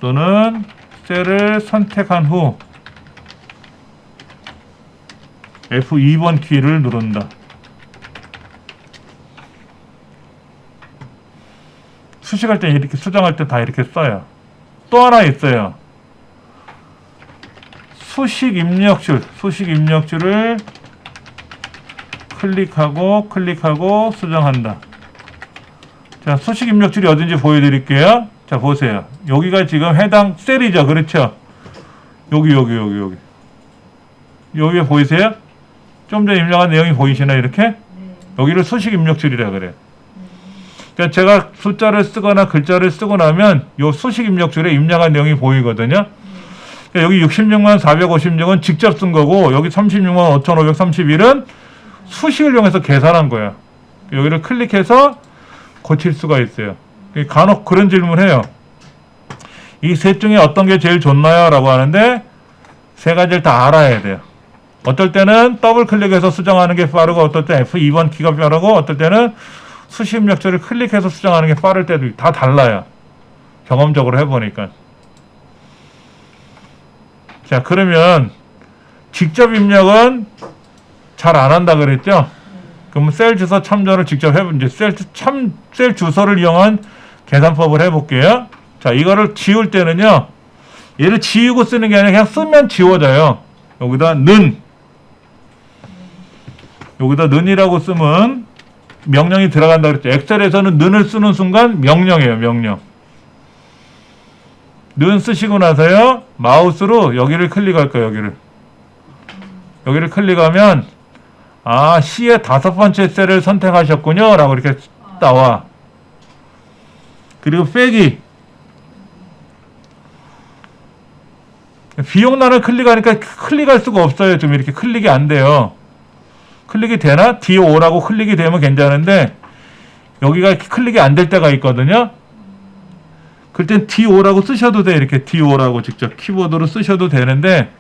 또는 셀을 선택한 후 F2번 키를 누른다. 수식할 때 이렇게 수정할 때 다 이렇게 써요. 또 하나 있어요. 수식 입력줄을 클릭하고 수정한다. 자, 수식 입력줄이 어딘지 보여드릴게요. 자, 보세요. 여기가 지금 해당 셀이죠. 그렇죠? 여기에 보이세요? 좀 전에 입력한 내용이 보이시나요? 이렇게? 여기를 수식 입력줄이라 그래요. 그러니까 제가 숫자를 쓰거나 글자를 쓰고 나면 요 수식 입력줄에 입력한 내용이 보이거든요. 그러니까 여기 66만 456은 직접 쓴 거고 여기 36만 5531은 수식을 이용해서 계산한 거야. 여기를 클릭해서 고칠 수가 있어요. 간혹 그런 질문해요. 이 셋 중에 어떤 게 제일 좋나요? 라고 하는데 세 가지를 다 알아야 돼요. 어떨 때는 더블 클릭해서 수정하는 게 빠르고 어떨 때 F2번 키가 빠르고 어떨 때는 수식 입력줄을 클릭해서 수정하는 게 빠를 때도 다 달라요. 경험적으로 해보니까. 자, 그러면 직접 입력은 잘 안 한다 그랬죠? 그럼 셀 주소 참조를 직접 이제 셀 주소를 이용한 계산법을 해볼게요. 자, 이거를 지울 때는요, 얘를 지우고 쓰는 게 아니라 그냥 쓰면 지워져요. 여기다 는이라고 쓰면 명령이 들어간다 그랬죠. 엑셀에서는 는을 쓰는 순간 명령이에요. 명령. 는 쓰시고 나서요, 마우스로 여기를 클릭할 거예요. 여기를 클릭하면 C의 5번째 셀을 선택하셨군요 라고 이렇게 나와. 그리고 빼기. 비용란을 클릭하니까 클릭할 수가 없어요. 좀 이렇게 클릭이 안 돼요. 클릭이 되나? D5라고 클릭이 되면 괜찮은데 여기가 클릭이 안 될 때가 있거든요. 그럴 땐 D5라고 쓰셔도 돼. 이렇게 D5라고 직접 키보드로 쓰셔도 되는데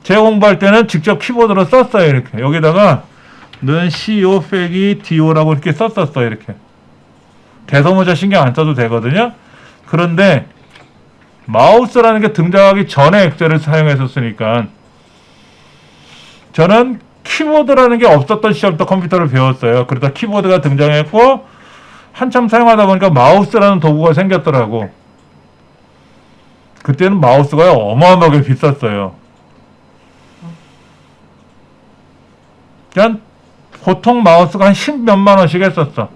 제가 공부할 때는 직접 키보드로 썼어요. 이렇게 여기다가 는 C5 빼기 D5라고 이렇게 썼었어요. 이렇게 대소문자 신경 안 써도 되거든요. 그런데 마우스라는 게 등장하기 전에 엑셀을 사용했었으니까 저는 키보드라는 게 없었던 시절부터 컴퓨터를 배웠어요. 그러다 키보드가 등장했고 한참 사용하다 보니까 마우스라는 도구가 생겼더라고. 그때는 마우스가 어마어마하게 비쌌어요. 그냥 보통 마우스가 한 10몇만 원씩 했었어.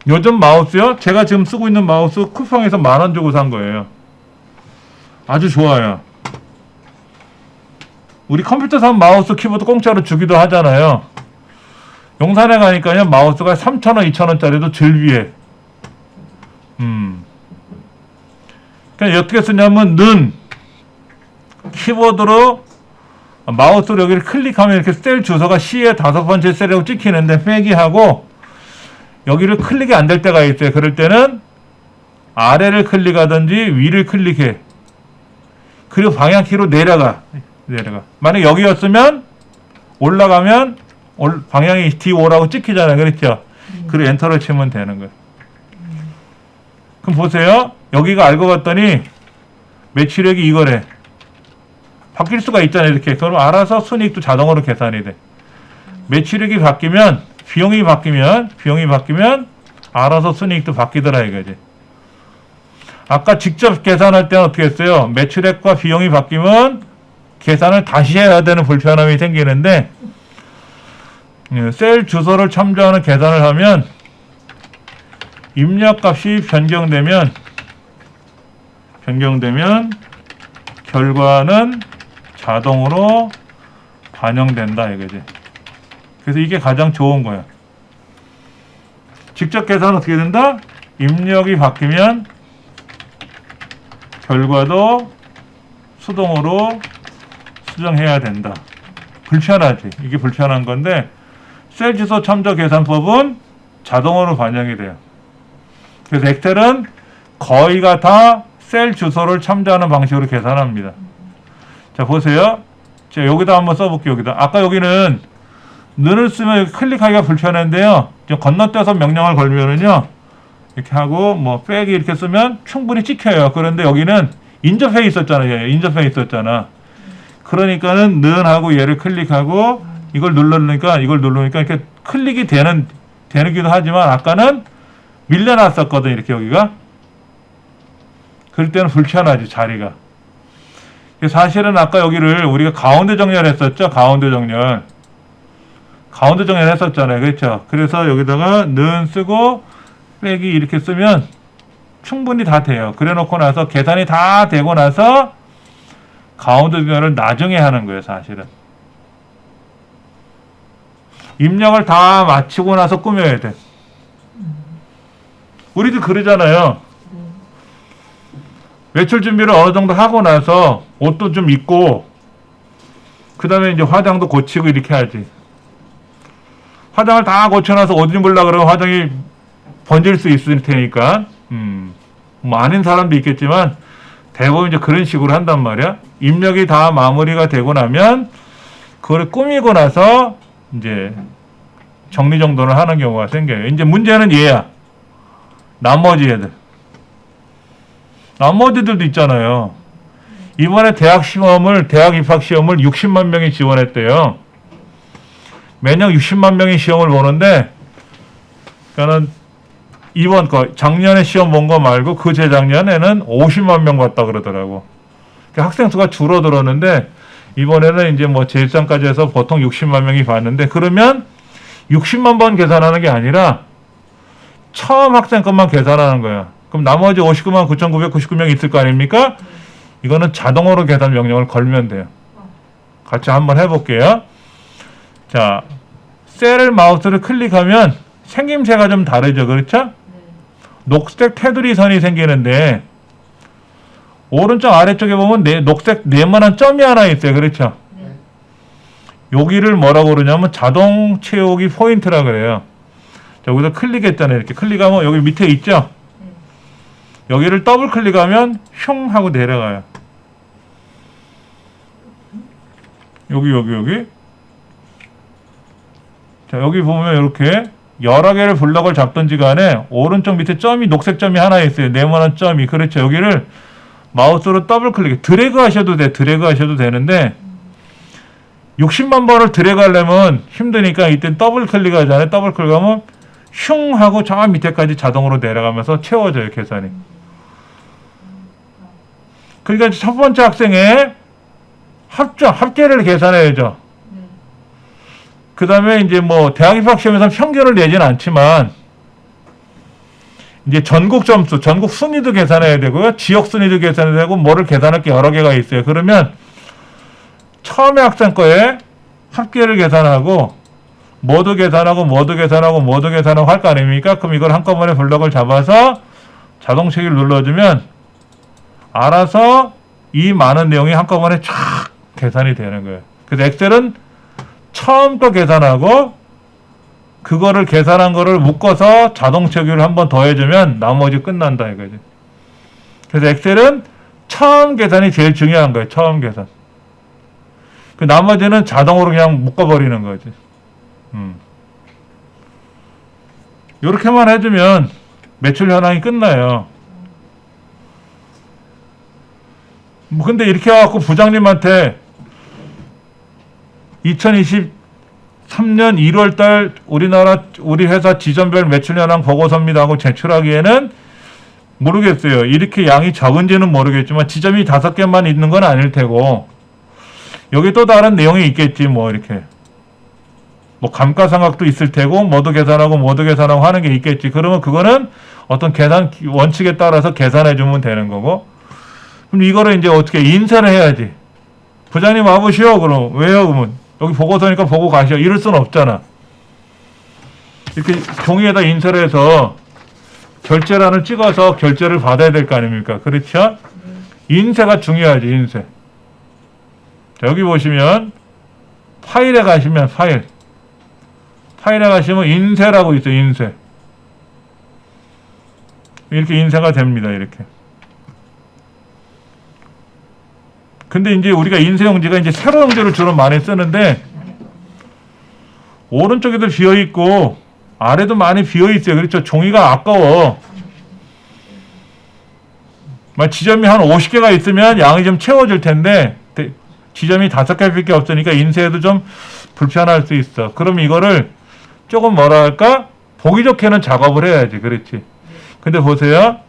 요즘 마우스요? 제가 지금 쓰고 있는 마우스 쿠팡에서 10,000원 주고 산 거예요. 아주 좋아요. 우리 컴퓨터 산 마우스 키보드 공짜로 주기도 하잖아요. 용산에 가니까요, 마우스가 3,000원, 2,000원짜리도 즐비해. 그냥 어떻게 쓰냐면, 키보드로 마우스로 여기를 클릭하면 이렇게 셀 주소가 C의 5번째 셀이라고 찍히는데 빼기하고, 여기를 클릭이 안 될 때가 있어요. 그럴 때는 아래를 클릭하든지 위를 클릭해. 그리고 방향키로 내려가. 만약 여기였으면 올라가면 방향이 D5라고 찍히잖아요. 그렇죠? 그리고 엔터를 치면 되는 거예요. 그럼 보세요. 여기가 알고 봤더니 매출액이 이거래. 바뀔 수가 있잖아요. 이렇게. 그럼 알아서 순이익도 자동으로 계산이 돼. 매출액이 바뀌면 비용이 바뀌면 알아서 순이익도 바뀌더라 이거지. 아까 직접 계산할 때는 어떻게 했어요? 매출액과 비용이 바뀌면 계산을 다시 해야 되는 불편함이 생기는데 셀 주소를 참조하는 계산을 하면 입력값이 변경되면 변경되면 결과는 자동으로 반영된다 이거지. 그래서 이게 가장 좋은 거야. 직접 계산은 어떻게 된다? 입력이 바뀌면 결과도 수동으로 수정해야 된다. 불편하지. 이게 불편한 건데 셀 주소 첨부 계산법은 자동으로 반영이 돼요. 그래서 엑셀은 거의가 다 셀 주소를 첨부하는 방식으로 계산합니다. 자, 보세요. 자, 여기다 한번 써볼게요. 여기다. 아까 여기는 는을 쓰면 여기 클릭하기가 불편한데요. 건너뛰어서 명령을 걸면은요. 이렇게 하고 뭐 빼기 이렇게 쓰면 충분히 찍혀요. 그런데 여기는 인접해 있었잖아요. 인접해 있었잖아. 그러니까는 는하고 얘를 클릭하고 이걸 누르니까 이렇게 클릭이 되기도 하지만 아까는 밀려놨었거든. 이렇게 여기가. 그럴 때는 불편하지 자리가. 사실은 아까 여기를 우리가 가운데 정렬했었죠. 가운데 정렬했었잖아요. 그렇죠? 그래서 여기다가 는 쓰고 빼기 이렇게 쓰면 충분히 다 돼요. 그래 놓고 나서 계산이 다 되고 나서 가운데 정렬을 나중에 하는 거예요. 사실은. 입력을 다 마치고 나서 꾸며야 돼. 우리도 그러잖아요. 매출 준비를 어느 정도 하고 나서 옷도 좀 입고 그 다음에 이제 화장도 고치고 이렇게 하지. 화장을 다 고쳐놔서 옷 입으려고 그러면 화장이 번질 수 있을 테니까 뭐 아닌 사람도 있겠지만 대부분 이제 그런 식으로 한단 말이야. 입력이 다 마무리가 되고 나면 그걸 꾸미고 나서 이제 정리정돈을 하는 경우가 생겨요. 이제 문제는 얘야. 나머지 애들. 나머지들도 있잖아요. 이번에 대학 입학 시험을 60만 명이 지원했대요. 매년 60만 명이 시험을 보는데, 그러니까는 이번 작년에 시험 본 거 말고 그 재작년에는 50만 명 봤다 그러더라고. 그러니까 학생 수가 줄어들었는데, 이번에는 이제 뭐 제1상까지 해서 보통 60만 명이 봤는데, 그러면 60만 번 계산하는 게 아니라 처음 학생 것만 계산하는 거야. 그럼 나머지 59만 9,999명 있을 거 아닙니까? 이거는 자동으로 계산 명령을 걸면 돼요. 같이 한번 해볼게요. 자, 셀을 마우스를 클릭하면 생김새가 좀 다르죠. 그렇죠? 녹색 테두리 선이 생기는데 오른쪽 아래쪽에 보면 녹색 네모난 점이 하나 있어요. 그렇죠? 여기를 뭐라고 그러냐면 자동 채우기 포인트라 그래요. 자, 여기서 클릭했잖아요. 이렇게 클릭하면 여기 밑에 있죠? 여기를 더블 클릭하면 흉 하고 내려가요. 여기. 자, 여기 보면 이렇게 여러 개를 블럭을 잡든지 간에 오른쪽 밑에 점이 녹색 점이 하나 있어요. 네모난 점이. 그렇죠. 여기를 마우스로 더블 클릭, 드래그 하셔도 되는데 60만 번을 드래그 하려면 힘드니까 이때 더블 클릭 하잖아요. 더블 클릭하면 흉 하고 저 밑에까지 자동으로 내려가면서 채워져요. 계산이. 그러니까 첫 번째 학생의 합계를 계산해야죠. 그 다음에 이제 뭐 대학 입학 시험에서 평균을 내지는 않지만 이제 전국 점수, 전국 순위도 계산해야 되고요. 지역 순위도 계산해야 되고 뭐를 계산할 게 여러 개가 있어요. 그러면 처음에 학생 거에 합계를 계산하고 모두 계산하고 할 거 아닙니까? 그럼 이걸 한꺼번에 블럭을 잡아서 자동 체계를 눌러주면 알아서 이 많은 내용이 한꺼번에 쫙 계산이 되는 거예요. 그래서 엑셀은 처음 거 계산하고 그거를 계산한 거를 묶어서 자동 체계를 한번 더 해주면 나머지 끝난다 이거지. 그래서 엑셀은 처음 계산이 제일 중요한 거예요. 처음 계산. 그 나머지는 자동으로 그냥 묶어버리는 거지. 이렇게만 해주면 매출 현황이 끝나요. 뭐 근데 이렇게 해갖고 부장님한테 2023년 1월달 우리 회사 지점별 매출 현황 보고서입니다 하고 제출하기에는 모르겠어요. 이렇게 양이 적은지는 모르겠지만 지점이 5개만 있는 건 아닐 테고 여기 또 다른 내용이 있겠지 뭐 이렇게 뭐 감가상각도 있을 테고 모두 계산하고 하는 게 있겠지. 그러면 그거는 어떤 계산 원칙에 따라서 계산해 주면 되는 거고 그럼 이거를 이제 어떻게 인쇄를 해야지. 부장님 와보시오. 그럼 왜요? 그러면 여기 보고서니까 보고 가시오. 이럴 수는 없잖아. 이렇게 종이에다 인쇄를 해서 결제란을 찍어서 결제를 받아야 될 거 아닙니까? 그렇죠? 인쇄가 중요하지. 인쇄. 자, 여기 보시면 파일에 가시면 파일에 가시면 인쇄라고 있어요. 인쇄. 이렇게 인쇄가 됩니다. 이렇게. 근데 이제 우리가 인쇄 용지가 이제 세로 용지를 주로 많이 쓰는데 오른쪽에도 비어 있고 아래도 많이 비어 있어요. 그렇죠? 종이가 아까워. 지점이 한 50개가 있으면 양이 좀 채워질 텐데 지점이 5개밖에 없으니까 인쇄해도 좀 불편할 수 있어. 그럼 이거를 조금 뭐라 할까? 보기 좋게는 작업을 해야지. 그렇지. 근데 보세요.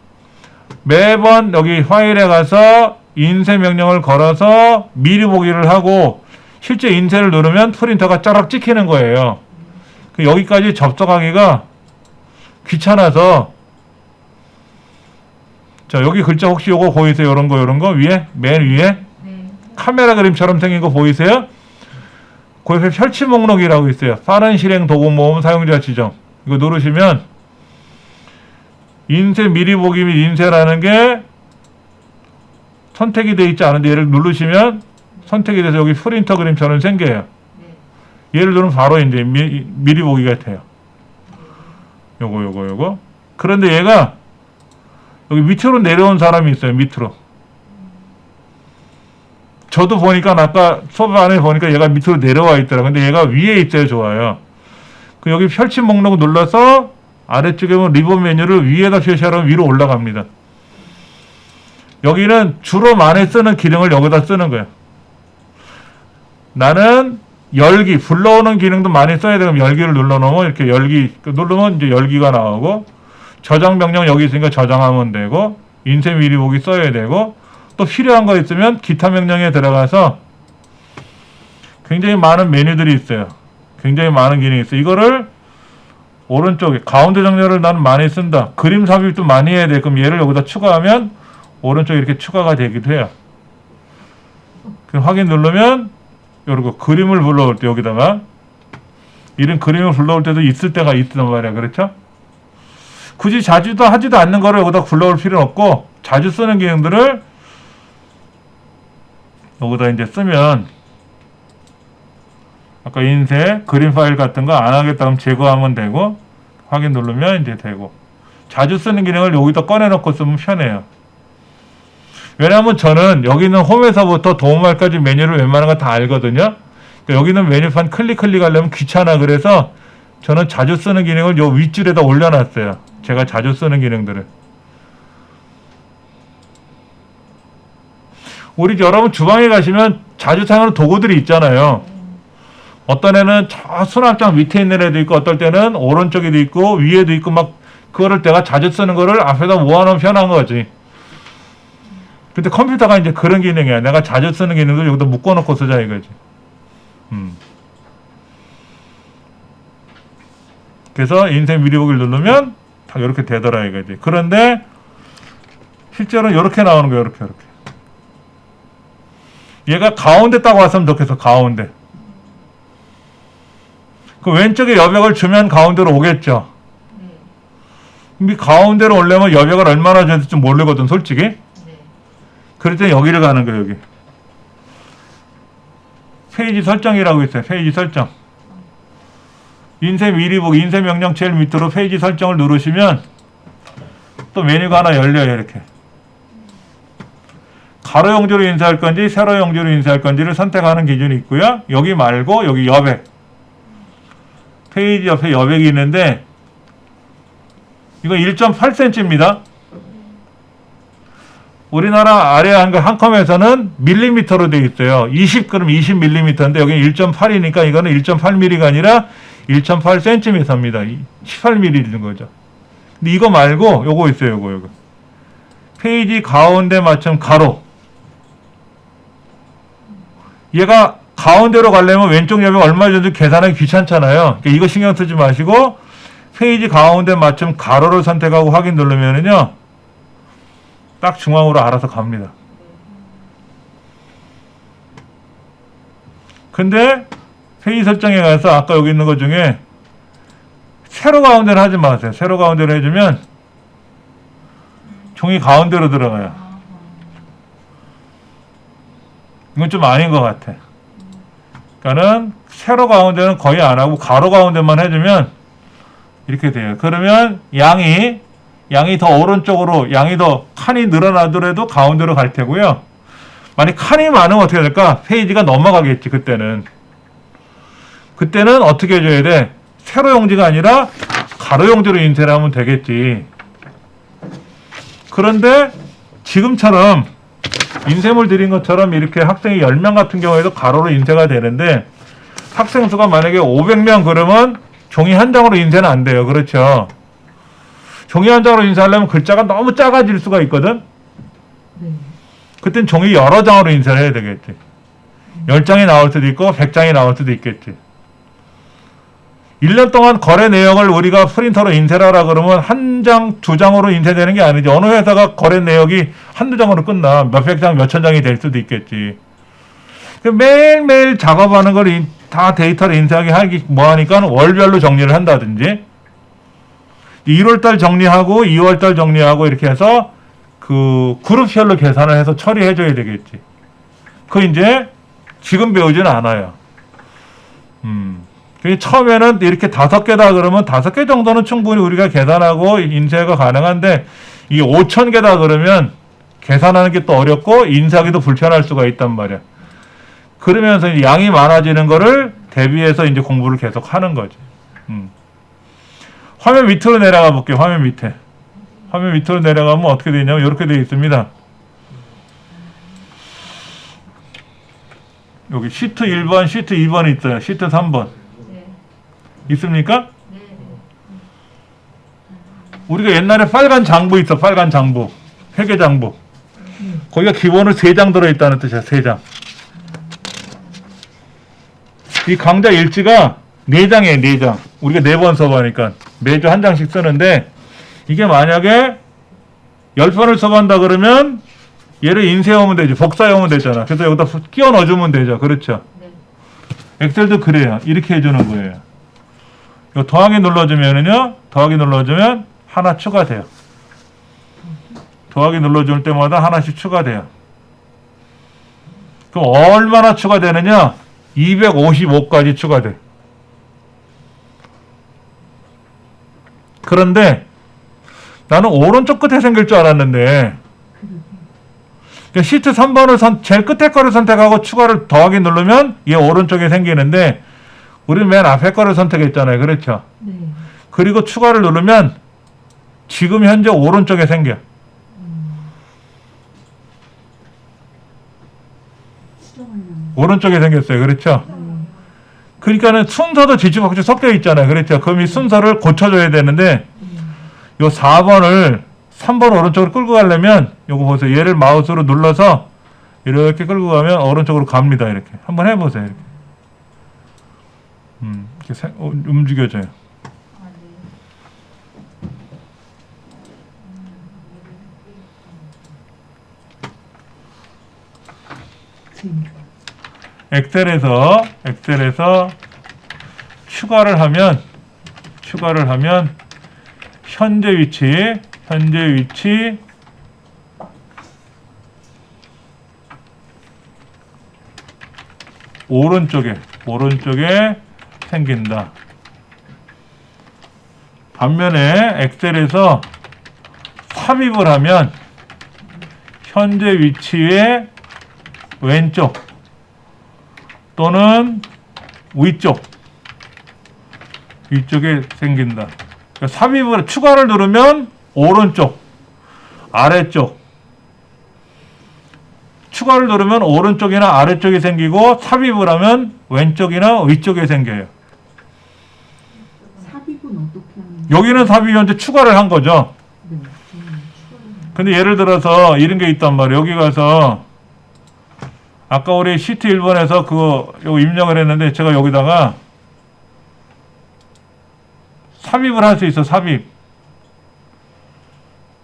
매번 여기 파일에 가서 인쇄 명령을 걸어서 미리 보기를 하고 실제 인쇄를 누르면 프린터가 짜락 찍히는 거예요. 여기까지 접속하기가 귀찮아서 자, 여기 글자 혹시 요거 보이세요? 요런 거 위에? 맨 위에? 네. 카메라 그림처럼 생긴 거 보이세요? 그 옆에 펼치 목록이라고 있어요. 빠른 실행 도구 모음 사용자 지정. 이거 누르시면 인쇄 미리 보기 및 인쇄라는 게 선택이 되어 있지 않은데 얘를 누르시면 선택이 돼서 여기 프린터 그림처럼 생겨요. 얘를 누르면 바로 이제 미리 보기가 돼요. 요거. 그런데 얘가 여기 밑으로 내려온 사람이 있어요. 밑으로. 저도 보니까 아까 수업 안에 보니까 얘가 밑으로 내려와 있더라. 근데 얘가 위에 있어야 좋아요. 여기 펼치 목록 눌러서 아래쪽에 보면 리본 메뉴를 위에다 표시하면 위로 올라갑니다. 여기는 주로 많이 쓰는 기능을 여기다 쓰는 거예요. 나는 열기, 불러오는 기능도 많이 써야 되면 열기를 눌러놓으면 이렇게 열기, 누르면 이제 열기가 나오고, 저장 명령 여기 있으니까 저장하면 되고, 인쇄 미리 보기 써야 되고, 또 필요한 거 있으면 기타 명령에 들어가서 굉장히 많은 메뉴들이 있어요. 굉장히 많은 기능이 있어요. 이거를 오른쪽에, 가운데 정렬을 나는 많이 쓴다. 그림 삽입도 많이 해야 돼. 그럼 얘를 여기다 추가하면 오른쪽에 이렇게 추가가 되기도 해요. 그럼 확인 누르면 요러고 그림을 불러올 때 여기다가 이런 그림을 불러올 때도 있을 때가 있단 말이야. 그렇죠? 굳이 자주도 하지도 않는 거를 여기다 불러올 필요는 없고 자주 쓰는 기능들을 여기다 이제 쓰면 아까 인쇄, 그림 파일 같은 거 안 하겠다 하면 제거하면 되고 확인 누르면 이제 되고 자주 쓰는 기능을 여기다 꺼내놓고 쓰면 편해요. 왜냐하면 저는 여기 있는 홈에서부터 도움말까지 메뉴를 웬만한 거 다 알거든요. 그러니까 여기 있는 메뉴판 클릭하려면 귀찮아. 그래서 저는 자주 쓰는 기능을 요 윗줄에다 올려놨어요. 제가 자주 쓰는 기능들을. 우리 여러분 주방에 가시면 자주 사용하는 도구들이 있잖아요. 어떤 애는 저 수납장 밑에 있는 애도 있고 어떨 때는 오른쪽에도 있고 위에도 있고 막 그거를 내가 자주 쓰는 거를 앞에다 모아놓으면 편한 거지. 근데 컴퓨터가 이제 그런 기능이야. 내가 자주 쓰는 기능도 여기다 묶어놓고 쓰자 이거지. 그래서 인쇄 미리 보기를 누르면 다 이렇게 되더라 이거지. 그런데 실제로는 이렇게 나오는 거야. 이렇게. 얘가 가운데 딱 왔으면 좋겠어. 가운데. 그 왼쪽에 여백을 주면 가운데로 오겠죠. 이 가운데로 오려면 여백을 얼마나 줘야 될지 모르거든 솔직히. 그럴 때 여기를 가는 거예요. 여기 페이지 설정이라고 있어요. 페이지 설정. 인쇄 미리 보기, 인쇄 명령 제일 밑으로 페이지 설정을 누르시면 또 메뉴가 하나 열려요. 이렇게 가로 용지로 인쇄할 건지 세로 용지로 인쇄할 건지를 선택하는 기준이 있고요. 여기 말고 여기 여백, 페이지 옆에 여백이 있는데 이거 1.8cm입니다. 우리나라 아래 한 컴에서는 밀리미터로 되어 있어요. 20 그럼 20mm인데 여기는 1.8이니까 이거는 1.8mm가 아니라 1.8cm입니다. 18mm 되는 거죠. 근데 이거 말고 요거 있어요. 요거. 페이지 가운데 맞춤 가로. 얘가 가운데로 가려면 왼쪽 옆에 얼마 정도 계산하기 귀찮잖아요. 그러니까 이거 신경 쓰지 마시고 페이지 가운데 맞춤 가로를 선택하고 확인 누르면은요. 딱 중앙으로 알아서 갑니다. 근데 회의 설정에 가서 아까 여기 있는 것 중에 세로 가운데를 하지 마세요. 세로 가운데로 해주면 종이 가운데로 들어가요. 이건 좀 아닌 것 같아. 그러니까는 세로 가운데는 거의 안 하고 가로 가운데만 해주면 이렇게 돼요. 그러면 양이 더 오른쪽으로, 양이 더 칸이 늘어나더라도 가운데로 갈 테고요. 만약 칸이 많으면 어떻게 될까? 페이지가 넘어가겠지, 그때는. 그때는 어떻게 해줘야 돼? 세로 용지가 아니라 가로 용지로 인쇄를 하면 되겠지. 그런데 지금처럼 인쇄물 드린 것처럼 이렇게 학생이 10명 같은 경우에도 가로로 인쇄가 되는데 학생 수가 만약에 500명 그러면 종이 한 장으로 인쇄는 안 돼요. 그렇죠? 종이 한 장으로 인쇄하려면 글자가 너무 작아질 수가 있거든? 네. 그땐 종이 여러 장으로 인쇄를 해야 되겠지. 10장이 나올 수도 있고 100장이 나올 수도 있겠지. 1년 동안 거래 내역을 우리가 프린터로 인쇄를 하라 그러면 한 장, 두 장으로 인쇄되는 게 아니지. 어느 회사가 거래 내역이 한두 장으로 끝나. 몇백 장, 몇천 장이 될 수도 있겠지. 매일매일 작업하는 걸 다 데이터를 인쇄하게 하기 뭐 하니까 월별로 정리를 한다든지 1월달 정리하고 2월달 정리하고 이렇게 해서 그 그룹별로 계산을 해서 처리해줘야 되겠지. 그 이제 지금 배우지는 않아요. 처음에는 이렇게 5개다 그러면 5개 정도는 충분히 우리가 계산하고 인쇄가 가능한데 이게 5,000개다 그러면 계산하는 게 또 어렵고 인쇄하기도 불편할 수가 있단 말이야. 그러면서 양이 많아지는 거를 대비해서 이제 공부를 계속 하는 거지. 화면 밑으로 내려가 볼게요. 화면 밑에. 화면 밑으로 내려가면 어떻게 되냐면 이렇게 되어 있습니다. 여기 시트 1번, 시트 2번 있어요. 시트 3번. 있습니까? 우리가 옛날에 빨간 장부 있어. 빨간 장부. 회계 장부. 거기가 기본으로 3장 들어있다는 뜻이야. 3장. 이 강좌 일지가 4장이에요. 4장. 우리가 4번 써보니까 매주 한 장씩 쓰는데 이게 만약에 10번을 써본다 그러면 얘를 인쇄하면 되지. 복사하면 되잖아. 그래서 여기다 끼워 넣어주면 되죠. 그렇죠? 엑셀도 그래요. 이렇게 해주는 거예요. 요 더하기 눌러주면은요, 더하기 눌러주면 하나 추가돼요. 더하기 눌러줄 때마다 하나씩 추가돼요. 그럼 얼마나 추가되느냐? 255까지 추가돼. 그런데 나는 오른쪽 끝에 생길 줄 알았는데 시트 3번을 제일 끝에 거를 선택하고 추가를 더하기 누르면 얘 오른쪽에 생기는데 우리는 맨 앞에 거를 선택했잖아요. 그렇죠? 네. 그리고 추가를 누르면 지금 현재 오른쪽에 생겨. 오른쪽에 생겼어요. 그렇죠? 그러니까는 순서도 뒤집어지고 섞여 있잖아요. 그렇죠? 그럼 이 순서를 고쳐줘야 되는데 요 4번을 3번 오른쪽으로 끌고 가려면 요거 보세요. 얘를 마우스로 눌러서 이렇게 끌고 가면 오른쪽으로 갑니다. 이렇게. 한번 해보세요. 이렇게. 이렇게 움직여져요. 엑셀에서 추가를 하면 현재 위치 오른쪽에 생긴다. 반면에 엑셀에서 삽입을 하면 현재 위치의 왼쪽 또는 위쪽에 생긴다. 그러니까 삽입을 추가를 누르면 오른쪽, 아래쪽. 추가를 누르면 오른쪽이나 아래쪽이 생기고 삽입을 하면 왼쪽이나 위쪽에 생겨요. 삽입은 어떻게 하는 거예요? 여기는 삽입이 현재 추가를 한 거죠. 네. 근데 예를 들어서 이런 게 있단 말이에요. 여기 가서 아까 우리 시트 1번에서 그거 입력을 했는데 제가 여기다가 삽입을 할 수 있어. 삽입.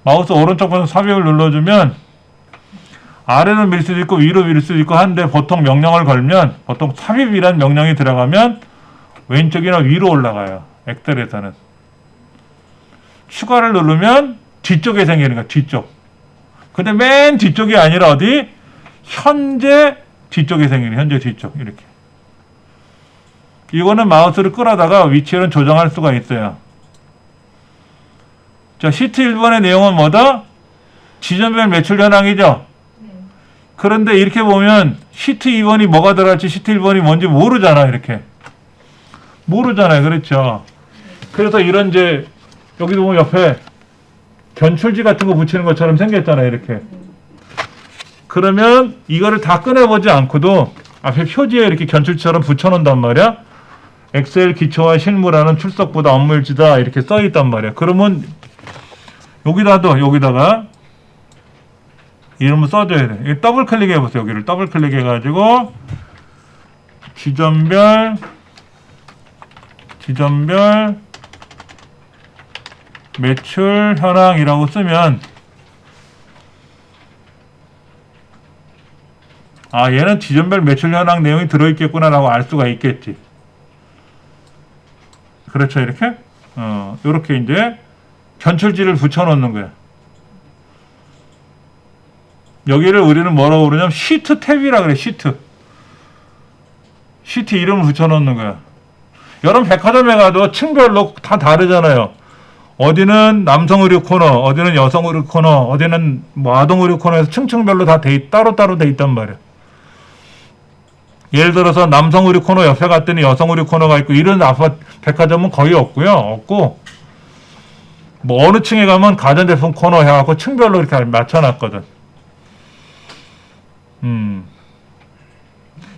마우스 오른쪽 버튼 삽입을 눌러주면 아래로 밀 수도 있고 위로 밀 수도 있고 한데 보통 명령을 걸면 보통 삽입이란 명령이 들어가면 왼쪽이나 위로 올라가요. 엑셀에서는. 추가를 누르면 뒤쪽에 생기는 거야. 뒤쪽. 근데 맨 뒤쪽이 아니라 어디? 현재 뒤쪽에 생기는 현재 뒤쪽 이렇게. 이거는 마우스를 끌어다가 위치를 조정할 수가 있어요. 자, 시트 1번의 내용은 뭐다? 지점별 매출 현황이죠? 그런데 이렇게 보면 시트 2번이 뭐가 들어갈지 시트 1번이 뭔지 모르잖아. 이렇게. 모르잖아요. 그렇죠? 그래서 이런 이제 여기도 보면 옆에 견출지 같은 거 붙이는 것처럼 생겼잖아요. 이렇게. 그러면 이거를 다 꺼내보지 않고도 앞에 표지에 이렇게 견출처럼 붙여놓는단 말이야. 엑셀 기초와 실무라는 출석보다 업무일지다 이렇게 써있단 말이야. 그러면 여기다가 이름을 써줘야 돼. 더블 클릭해보세요. 여기를 더블 클릭해가지고 지점별 매출 현황이라고 쓰면 아, 얘는 지점별 매출 현황 내용이 들어있겠구나 라고 알 수가 있겠지. 그렇죠, 이렇게? 요렇게 이제 견출지를 붙여놓는 거야. 여기를 우리는 뭐라고 부르냐면 시트 탭이라 그래. 시트 이름을 붙여놓는 거야. 여러분 백화점에 가도 층별로 다 다르잖아요. 어디는 남성 의류 코너, 어디는 여성 의류 코너, 어디는 뭐 아동 의류 코너에서 층층별로 다 따로따로 돼 있단 말이야. 예를 들어서 남성 의류 코너 옆에 갔더니 여성 의류 코너가 있고 이런 백화점은 거의 없고 뭐 어느 층에 가면 가전제품 코너 해갖고 층별로 이렇게 맞춰놨거든.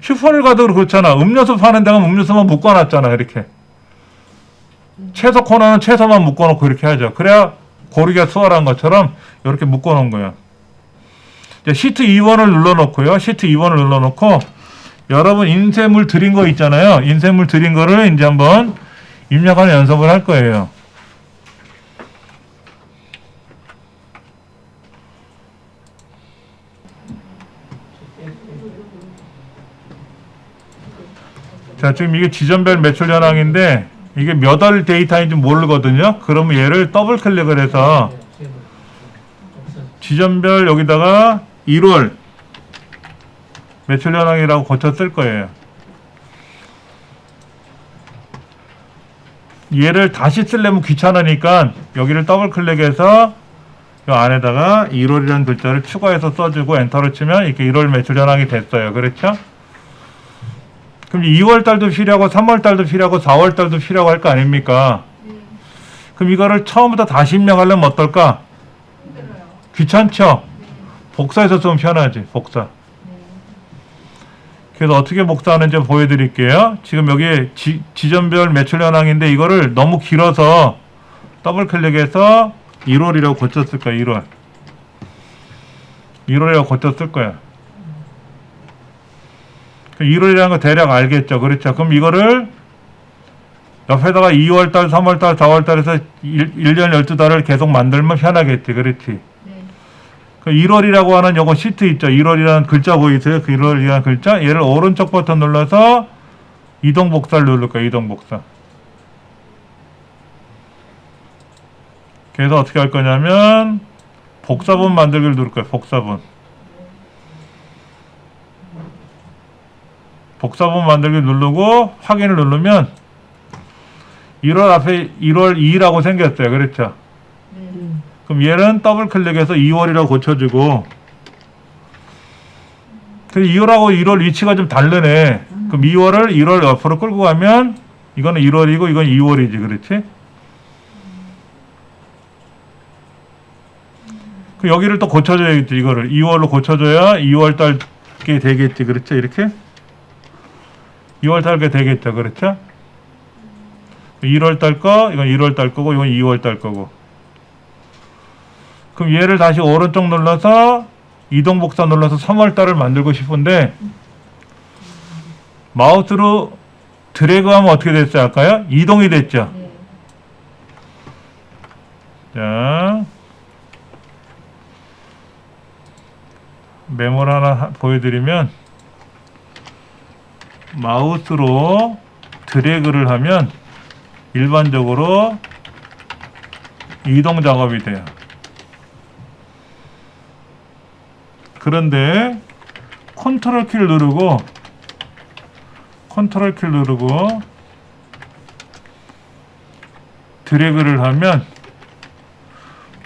슈퍼를 가도 그렇잖아. 음료수 파는 데가 음료수만 묶어놨잖아. 이렇게. 채소 코너는 채소만 묶어놓고 이렇게 하죠. 그래야 고르기가 수월한 것처럼 이렇게 묶어놓은 거야. 이제 시트 2번을 눌러놓고요. 시트 2번을 눌러놓고 여러분 인쇄물 드린 거 있잖아요. 인쇄물 드린 거를 이제 한번 입력하는 연습을 할 거예요. 자, 지금 이게 지점별 매출 현황인데 이게 몇 월 데이터인지 모르거든요. 그러면 얘를 더블 클릭을 해서 지점별 여기다가 1월 매출 현황이라고 고쳐 쓸 거예요. 얘를 다시 쓰려면 귀찮으니까 여기를 더블 클릭해서 이 안에다가 1월이라는 글자를 추가해서 써주고 엔터를 치면 이렇게 1월 매출 현황이 됐어요. 그렇죠? 그럼 2월달도 필요하고 3월달도 필요하고 4월달도 필요하고 할 거 아닙니까? 그럼 이거를 처음부터 다시 입력하려면 어떨까? 귀찮죠? 복사해서 쓰면 편하지. 복사. 그래서 어떻게 복사하는지 보여드릴게요. 지금 여기 지점별 매출 현황인데 이거를 너무 길어서 더블 클릭해서 1월이라고 고쳤을 거야. 1월이라고 고쳤을 거야. 1월이라는 거 대략 알겠죠? 그렇죠? 그럼 이거를 옆에다가 2월달, 3월달, 4월달에서 1년 12달을 계속 만들면 편하겠지. 그렇지? 네. 그 1월이라고 하는 요거 시트 있죠? 1월이라는 글자 보이세요? 그 1월이라는 글자? 얘를 오른쪽 버튼 눌러서 이동 복사를 누를 거예요. 이동 복사. 그래서 어떻게 할 거냐면 복사본 만들기를 누를 거예요. 복사본 만들기 누르고 확인을 누르면 1월 앞에 1월 2라고 생겼어요. 그렇죠? 그럼 얘는 더블 클릭해서 2월이라고 고쳐주고 2월하고 1월 위치가 좀 다르네. 그럼 2월을 1월 옆으로 끌고 가면 이거는 1월이고 이건 2월이지. 그렇지? 그럼 여기를 또 고쳐줘야겠지. 이거를 2월로 고쳐줘야 2월달게 되겠지. 그렇죠? 이렇게 2월달게 되겠죠. 그렇죠? 1월달 거, 이건 1월달 거고, 이건 2월달 거고. 그럼 얘를 다시 오른쪽 눌러서 이동 복사 눌러서 3월달을 만들고 싶은데 마우스로 드래그하면 어떻게 됐어요? 아까요? 이동이 됐죠? 자, 메모를 하나 보여드리면, 마우스로 드래그를 하면 일반적으로 이동 작업이 돼요. 그런데 컨트롤 키를 누르고 드래그를 하면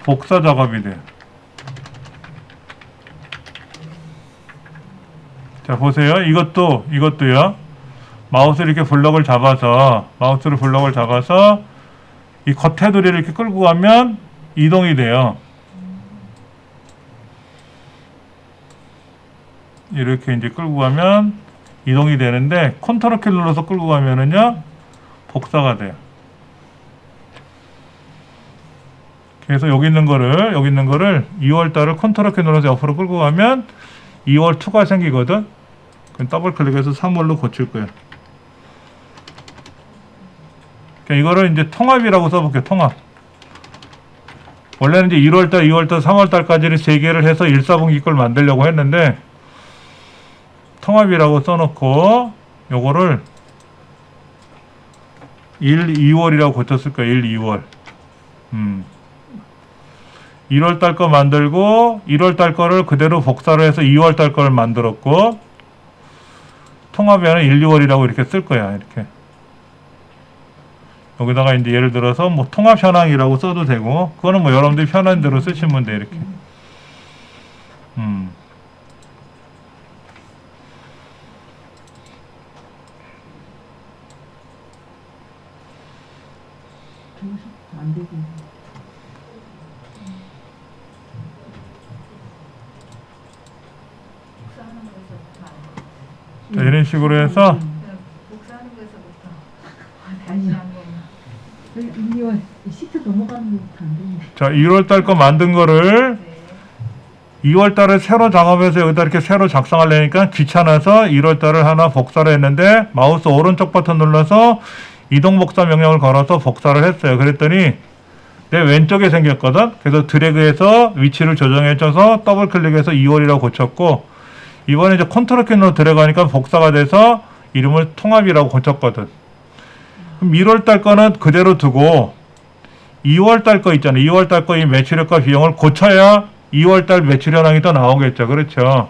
복사 작업이 돼요. 자, 보세요. 이것도요. 마우스를 이렇게 블럭을 잡아서 이 겉테두리를 이렇게 끌고 가면 이동이 돼요. 이렇게 이제 끌고 가면 이동이 되는데, 컨트롤 키 눌러서 끌고 가면은요, 복사가 돼요. 그래서 여기 있는 거를 2월달을 컨트롤 키 눌러서 옆으로 끌고 가면 2월 2가 생기거든. 그럼 더블 클릭해서 3월로 고칠 거예요. 그러니까 이거를 이제 통합이라고 써볼게요. 통합. 원래는 이제 1월달, 2월달, 3월달까지는 3개를 해서 1사분기 걸 만들려고 했는데, 통합이라고 써놓고 요거를 1, 2월이라고 고쳤을 거예요. 1, 2월. 1월달 거 만들고 1월달 거를 그대로 복사를 해서 2월달 거를 만들었고, 통합에는 1, 2월이라고 이렇게 쓸 거야. 이렇게. 여기다가 이제 예를 들어서 뭐 통합 현황이라고 써도 되고, 그거는 뭐 여러분들이 편한 대로 쓰시면 돼. 이렇게. 안 되고. 자, 이런 식으로 해서 복사하는 거에서부터 다시 아니요. 한번 2월 시트 넘어가는 것부터 안 되는데. 자, 1월달 거 만든 거를 2월달에 새로 작업해서 여기다 이렇게 새로 작성하려니까 귀찮아서 1월달을 하나 복사를 했는데, 마우스 오른쪽 버튼 눌러서 이동 복사 명령을 걸어서 복사를 했어요. 그랬더니 내 왼쪽에 생겼거든. 그래서 드래그해서 위치를 조정해줘서 더블 클릭해서 2월이라고 고쳤고, 이번에 이제 컨트롤 키 눌러 들어가니까 복사가 돼서 이름을 통합이라고 고쳤거든. 그럼 1월달 거는 그대로 두고 2월달 거 있잖아요. 2월달 거 이 매출효과 비용을 고쳐야 2월달 매출 현황이 또 나오겠죠. 그렇죠?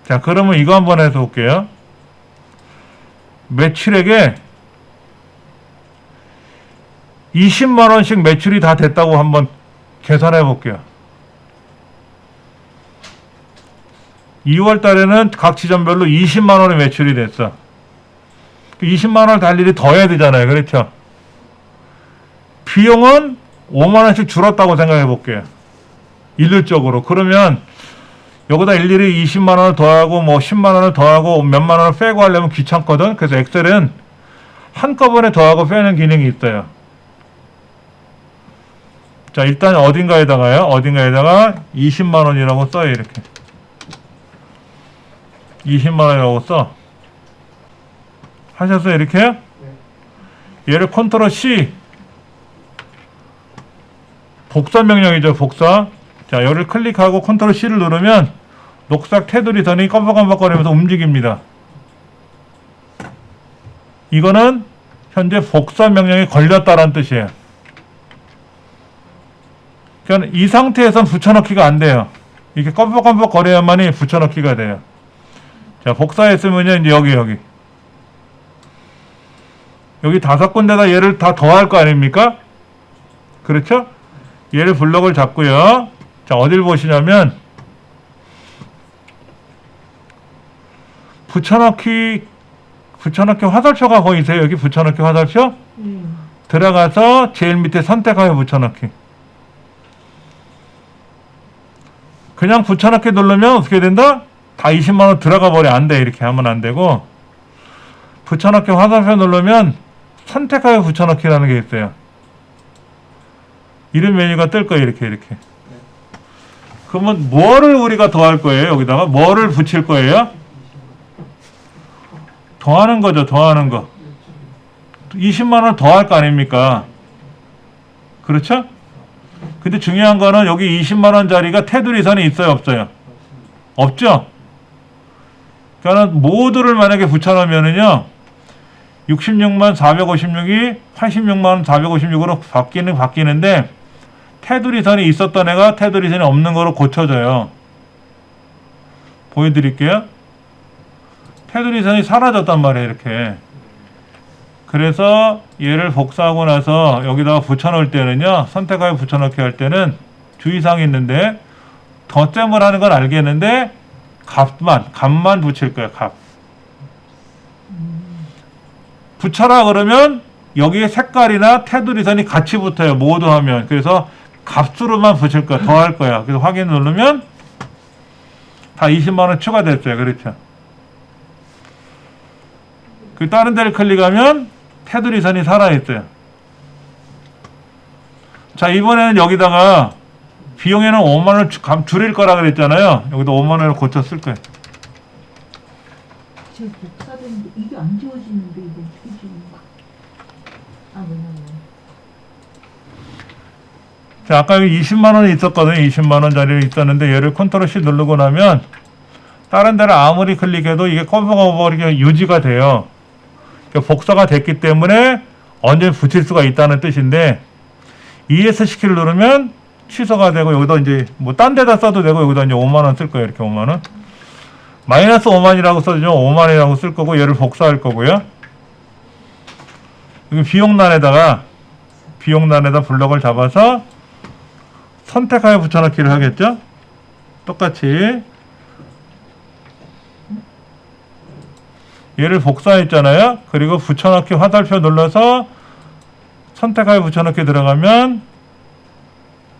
자, 그러면 이거 한번 해서 볼게요. 매출액에 20만원씩 매출이 다 됐다고 한번 계산해 볼게요. 2월 달에는 각 지점별로 20만원의 매출이 됐어. 20만원을 달 일이 더 해야 되잖아요. 그렇죠? 비용은 5만원씩 줄었다고 생각해 볼게요. 일률적으로. 그러면 여기다 일일이 20만원을 더하고 뭐 10만원을 더하고 몇만원을 빼고 하려면 귀찮거든. 그래서 엑셀은 한꺼번에 더하고 빼는 기능이 있어요. 자, 일단 어딘가에다가 20만원이라고 써요. 이렇게 20만원이라고 써. 하셨어요? 이렇게? 얘를 컨트롤 C, 복사 명령이죠. 복사. 자, 여기를 클릭하고 컨트롤 C를 누르면 녹색 테두리 선이 깜빡깜빡거리면서 움직입니다. 이거는 현재 복사 명령이 걸렸다라는 뜻이에요. 그러니까 이 상태에선 붙여넣기가 안 돼요. 이렇게 깜빡깜빡 거려야만이 붙여넣기가 돼요. 자, 복사했으면요, 이제 여기 5군데다 얘를 다 더할 거 아닙니까? 그렇죠? 얘를 블럭을 잡고요. 자, 어딜 보시냐면 붙여넣기 화살표가 보이세요? 여기 붙여넣기 화살표? 들어가서 제일 밑에 선택하여 붙여넣기. 그냥 붙여넣기 누르면 어떻게 된다? 다 20만원 들어가 버려. 안 돼. 이렇게 하면 안 되고, 붙여넣기 화살표 누르면 선택하여 붙여넣기라는 게 있어요. 이런 메뉴가 뜰 거예요. 이렇게. 그러면 뭐를 우리가 더할 거예요? 여기다가 뭐를 붙일 거예요? 더하는 거죠. 더하는 거. 20만원 더할 거 아닙니까? 그렇죠? 근데 중요한 거는 여기 20만 원짜리가 테두리선이 있어요, 없어요? 없죠? 그러니까 모두를 만약에 붙여놓으면은요, 66만 456이 86만 456으로 바뀌는데, 테두리선이 있었던 애가 테두리선이 없는 거로 고쳐져요. 보여드릴게요. 테두리선이 사라졌단 말이에요, 이렇게. 그래서 얘를 복사하고 나서 여기다가 붙여놓을 때는요, 선택하여 붙여넣기 할 때는 주의사항이 있는데, 덧셈을 하는 건 알겠는데, 값만 붙일 거예요, 값. 붙여라 그러면 여기에 색깔이나 테두리선이 같이 붙어요, 모두 하면. 그래서 값수로만 붙일 거야, 더 할 거야. 그래서 확인 누르면 다 20만원 추가됐어요. 그렇죠? 그 다른 데를 클릭하면 테두리선이 살아있어요. 자, 이번에는 여기다가 비용에는 5만원 줄일 거라 그랬잖아요. 여기다 5만원을 고쳐 쓸 거예요. 제 복사되는데 이게 안 지워지는데 이거 어떻게 지우는 거야? 아, 뭐냐면. 자, 아까 여기 20만원이 있었거든요. 20만원짜리 있었는데 얘를 컨트롤 C 누르고 나면 다른 데를 아무리 클릭해도 이게 커버가 이렇게 유지가 돼요. 그러니까 복사가 됐기 때문에 언제 붙일 수가 있다는 뜻인데 ESC키를 누르면 취소가 되고 여기다 이제 뭐 딴 데다 써도 되고 여기다 이제 5만원 쓸 거예요. 이렇게 5만원. 마이너스 5만이라고 써주면 5만이라고 쓸 거고 얘를 복사할 거고요. 여기 비용란에다 블럭을 잡아서 선택하여 붙여넣기를 하겠죠. 똑같이 얘를 복사했잖아요. 그리고 붙여넣기 화살표 눌러서 선택하여 붙여넣기 들어가면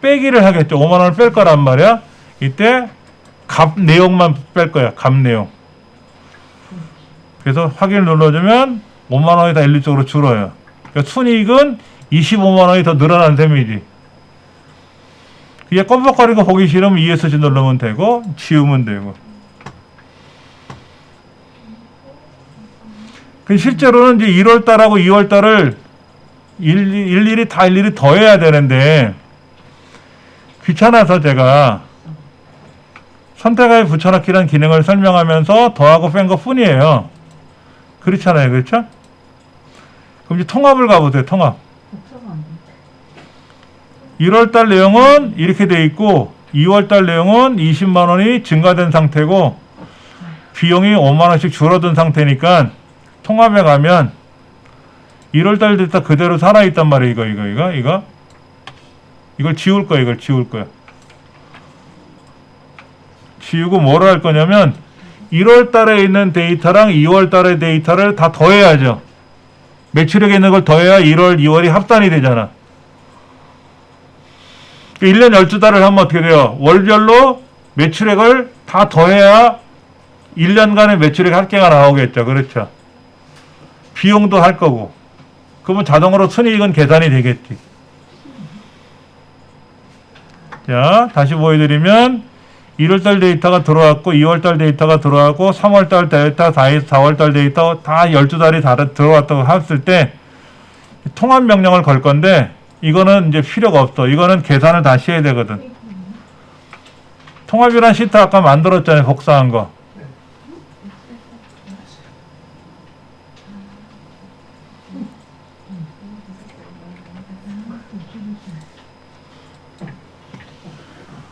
빼기를 하겠죠. 5만원을 뺄 거란 말이야. 이때 값 내용만 뺄 거야. 값 내용. 그래서 확인을 눌러주면 5만원이 다 일률적으로 줄어요. 그러니까 순이익은 25만원이 더 늘어난 셈이지. 이게 껌뻑거리고 보기 싫으면 ESC 누르면 되고 지우면 되고. 실제로는 이제 1월달하고 2월달을 일일이 더해야 되는데 귀찮아서 제가 선택하여 붙여넣기라는 기능을 설명하면서 더하고 뺀 것 뿐이에요. 그렇잖아요. 그렇죠? 그럼 이제 통합을 가보세요. 통합. 복사가 안 돼. 1월달 내용은 이렇게 돼 있고 2월달 내용은 20만원이 증가된 상태고 비용이 5만원씩 줄어든 상태니까 통합에 가면 1월달 데이터 그대로 살아있단 말이에요. 이걸 지울 거야. 이걸 지울 거야. 지우고 뭐를 할 거냐면 1월달에 있는 데이터랑 2월달의 데이터를 다 더해야죠. 매출액에 있는 걸 더해야 1월, 2월이 합산이 되잖아. 1년 12달을 하면 어떻게 돼요? 월별로 매출액을 다 더해야 1년간의 매출액 합계가 나오겠죠. 그렇죠? 비용도 할 거고. 그러면 자동으로 순이익은 계산이 되겠지. 자, 다시 보여드리면 1월달 데이터가 들어왔고 2월달 데이터가 들어왔고 3월달 데이터, 4월달 데이터 다 12달이 다 들어왔다고 했을 때 통합 명령을 걸 건데 이거는 이제 필요가 없어. 이거는 계산을 다시 해야 되거든. 통합이란 시트 아까 만들었잖아요. 복사한 거.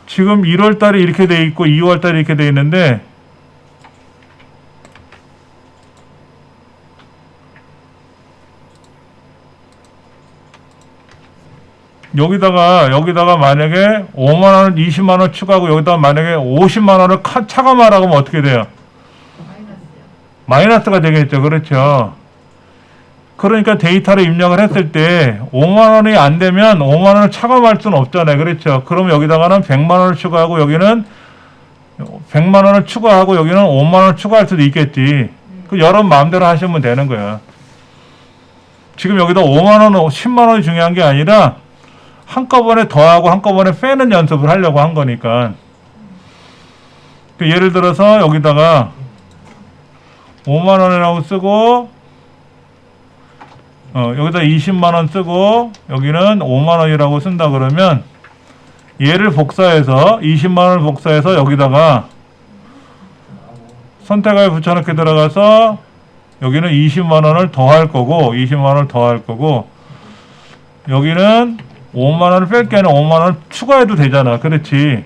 지금 1월달에 이렇게 돼 있고 2월달에 이렇게 돼 있는데 여기다가 만약에 5만원, 20만원 추가하고 여기다가 만약에 50만원을 차감하라고 하면 어떻게 돼요? 마이너스가 되겠죠. 그렇죠. 그러니까 데이터를 입력을 했을 때 5만원이 안 되면 5만원을 차감할 수는 없잖아요. 그렇죠. 그럼 여기다가는 100만원을 추가하고 여기는 100만원을 추가하고 여기는 5만원을 추가할 수도 있겠지. 그 여러분 마음대로 하시면 되는 거야. 지금 여기다 5만원, 10만원이 중요한 게 아니라 한꺼번에 더하고 한꺼번에 빼는 연습을 하려고 한 거니까. 예를 들어서 여기다가 5만원이라고 쓰고 여기다 20만원 쓰고 여기는 5만원이라고 쓴다 그러면 얘를 복사해서 20만 원을 복사해서 여기다가 선택하에 붙여넣기 들어가서 여기는 20만 원을 더할 거고 20만 원을 더할 거고 여기는 5만 원을 뺄 게 아니라 5만 원을 추가해도 되잖아. 그렇지?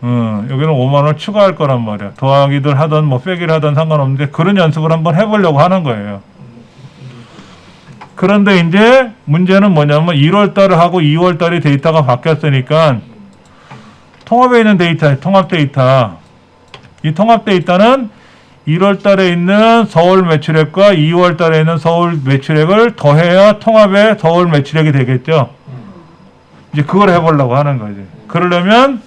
여기는 5만 원을 추가할 거란 말이야. 더하기를 하든 뭐 빼기를 하든 상관없는데 그런 연습을 한번 해보려고 하는 거예요. 그런데 이제 문제는 뭐냐면 1월 달을 하고 2월 달에 데이터가 바뀌었으니까 통합에 있는 데이터, 통합 데이터. 이 통합 데이터는 1월 달에 있는 서울 매출액과 2월 달에 있는 서울 매출액을 더해야 통합의 서울 매출액이 되겠죠. 이제 그걸 해보려고 하는 거지. 그러려면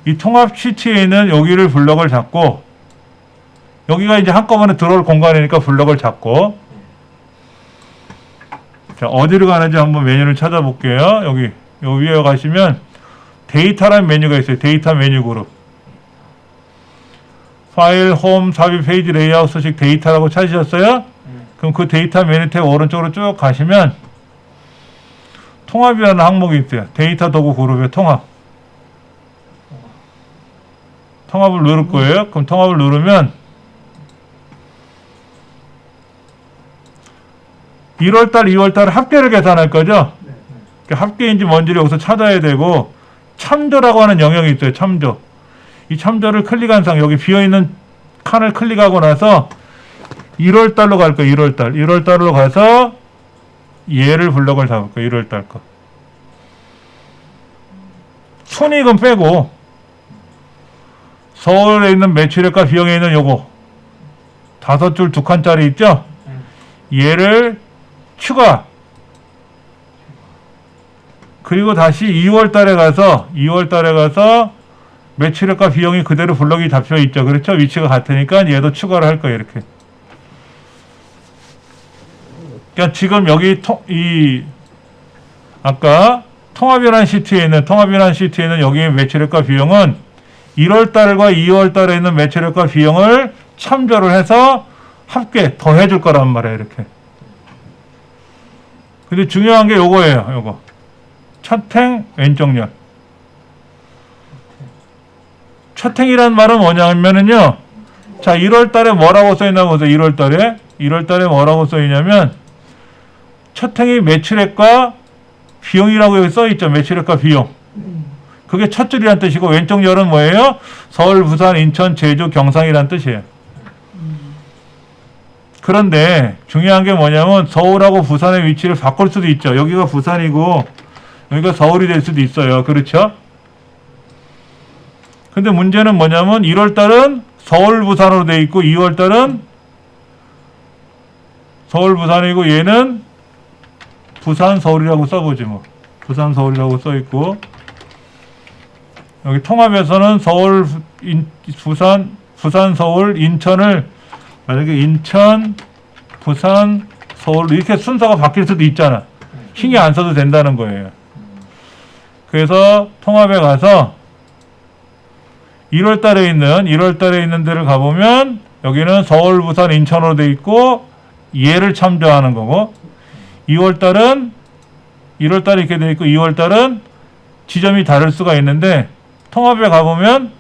이 통합 시트에 있는 여기를 블럭을 잡고 여기가 이제 한꺼번에 들어올 공간이니까 블럭을 잡고 자, 어디로 가는지 한번 메뉴를 찾아볼게요. 여기 요 위에 가시면 데이터라는 메뉴가 있어요. 데이터 메뉴 그룹. 파일, 홈, 삽입, 페이지, 레이아웃, 소식, 데이터라고 찾으셨어요? 그럼 그 데이터 메뉴 탭 오른쪽으로 쭉 가시면 통합이라는 항목이 있어요. 데이터 도구 그룹의 통합. 통합을 누를 거예요. 그럼 통합을 누르면 1월달, 2월달 합계를 계산할 거죠. 합계인지 뭔지를 여기서 찾아야 되고 참조라고 하는 영역이 있어요. 참조. 이 참조를 클릭한 상 여기 비어있는 칸을 클릭하고 나서 1월달로 갈 거예요. 1월달. 1월달로 가서 얘를 블럭을 잡을 거예요. 1월달 거. 순이익은 빼고 서울에 있는 매출액과 비용에 있는 요거 5줄 2칸짜리 있죠? 얘를 추가. 그리고 다시 2월달에 가서 매출액과 비용이 그대로 블럭이 잡혀 있죠. 그렇죠? 위치가 같으니까 얘도 추가를 할 거예요. 이렇게. 그러니까 지금 여기 아까 통합이라는 시트에 있는 여기 매출액과 비용은 1월달과 2월달에 있는 매출액과 비용을 참조를 해서 합계 더해줄 거란 말이에요. 이렇게. 근데 중요한 게 요거예요. 요거. 첫행 왼쪽 열. 첫행이란 말은 뭐냐면은요. 자, 1월달에 뭐라고 써있나 보세요. 1월달에 뭐라고 써있냐면 첫행이 매출액과 비용이라고 여기 써있죠. 매출액과 비용. 그게 첫 줄이란 뜻이고 왼쪽 열은 뭐예요? 서울, 부산, 인천, 제주, 경상이란 뜻이에요. 그런데 중요한 게 뭐냐면 서울하고 부산의 위치를 바꿀 수도 있죠. 여기가 부산이고 여기가 서울이 될 수도 있어요. 그렇죠? 근데 문제는 뭐냐면 1월달은 서울, 부산으로 돼 있고 2월달은 서울, 부산이고 얘는 부산, 서울이라고 써보지 뭐. 부산, 서울이라고 써있고 여기 통합에서는 서울, 부산, 서울, 인천을 만약에 인천, 부산, 서울 이렇게 순서가 바뀔 수도 있잖아. 신경 안 써도 된다는 거예요. 그래서 통합에 가서 1월달에 있는 데를 가보면 여기는 서울, 부산, 인천으로 돼 있고 얘를 참조하는 거고 1월달에 이렇게 돼 있고 2월달은 지점이 다를 수가 있는데 통합에 가보면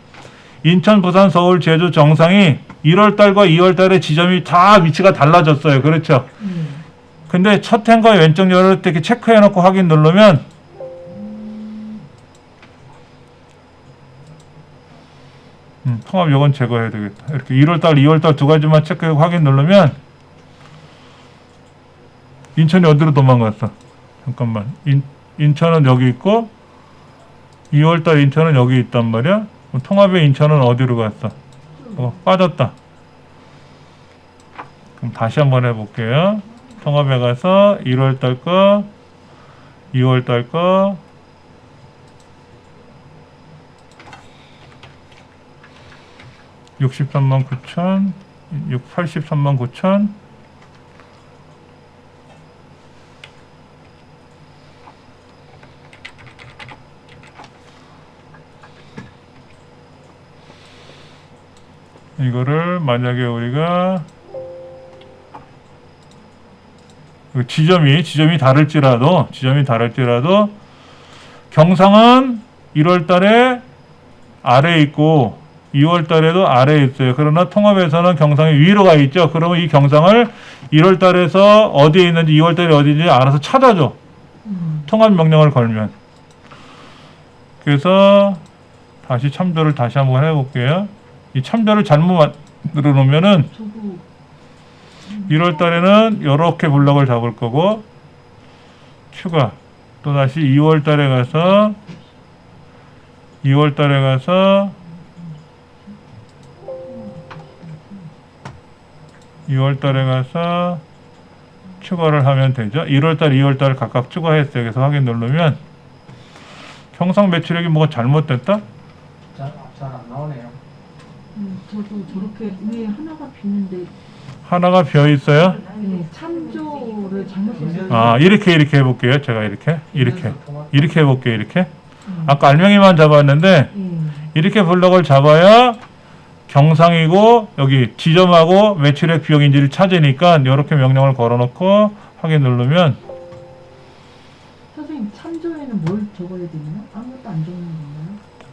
인천, 부산, 서울, 제주, 정상이 1월달과 2월달의 지점이 다 위치가 달라졌어요. 그렇죠? 근데 첫 행과 왼쪽 열을 이렇게 체크해놓고 확인 누르면 통합 요건 제거해야 되겠다. 이렇게 1월달, 2월달 두 가지만 체크하고 확인 누르면 인천이 어디로 도망갔어? 잠깐만. 인천은 여기 있고 2월달 인천은 여기 있단 말이야. 통합의 인천은 어디로 갔어? 빠졌다. 그럼 다시 한번 해볼게요. 통합에 가서 1월달 거, 2월달 거, 63만 9천, 83만 9천, 이거를 만약에 우리가 지점이 다를지라도 경상은 1월 달에 아래에 있고 2월 달에도 아래에 있어요. 그러나 통합에서는 경상이 위로 가 있죠. 그러면 이 경상을 1월 달에서 어디에 있는지 2월 달에 어디인지 알아서 찾아줘. 통합 명령을 걸면. 그래서 다시 참조를 다시 한번 해볼게요. 이 참조를 잘못 만들어 놓으면은 저도 1월 달에는 이렇게 블럭을 잡을 거고 추가 또 다시 2월 달에 가서 2월 달에 가서 2월 달에 가서 추가를 하면 되죠. 1월 달, 2월 달 각각 추가했어요. 그래서 확인 누르면 경상 매출액이 뭐가 잘못됐다? 잘 안 나오네요. 저도 저렇게 위에 하나가 비는데 하나가 비어 있어요. 참조를 잘못했어요. 아, 이렇게 해볼게요. 제가 이렇게 해볼게요. 이렇게. 아까 알맹이만 잡았는데 이렇게 블럭을 잡아야 경상이고 여기 지점하고 매출액 비용인지를 찾으니까 이렇게 명령을 걸어놓고 확인 누르면 선생님 참조에는 뭘 적어야 되나요? 아무것도 안 적는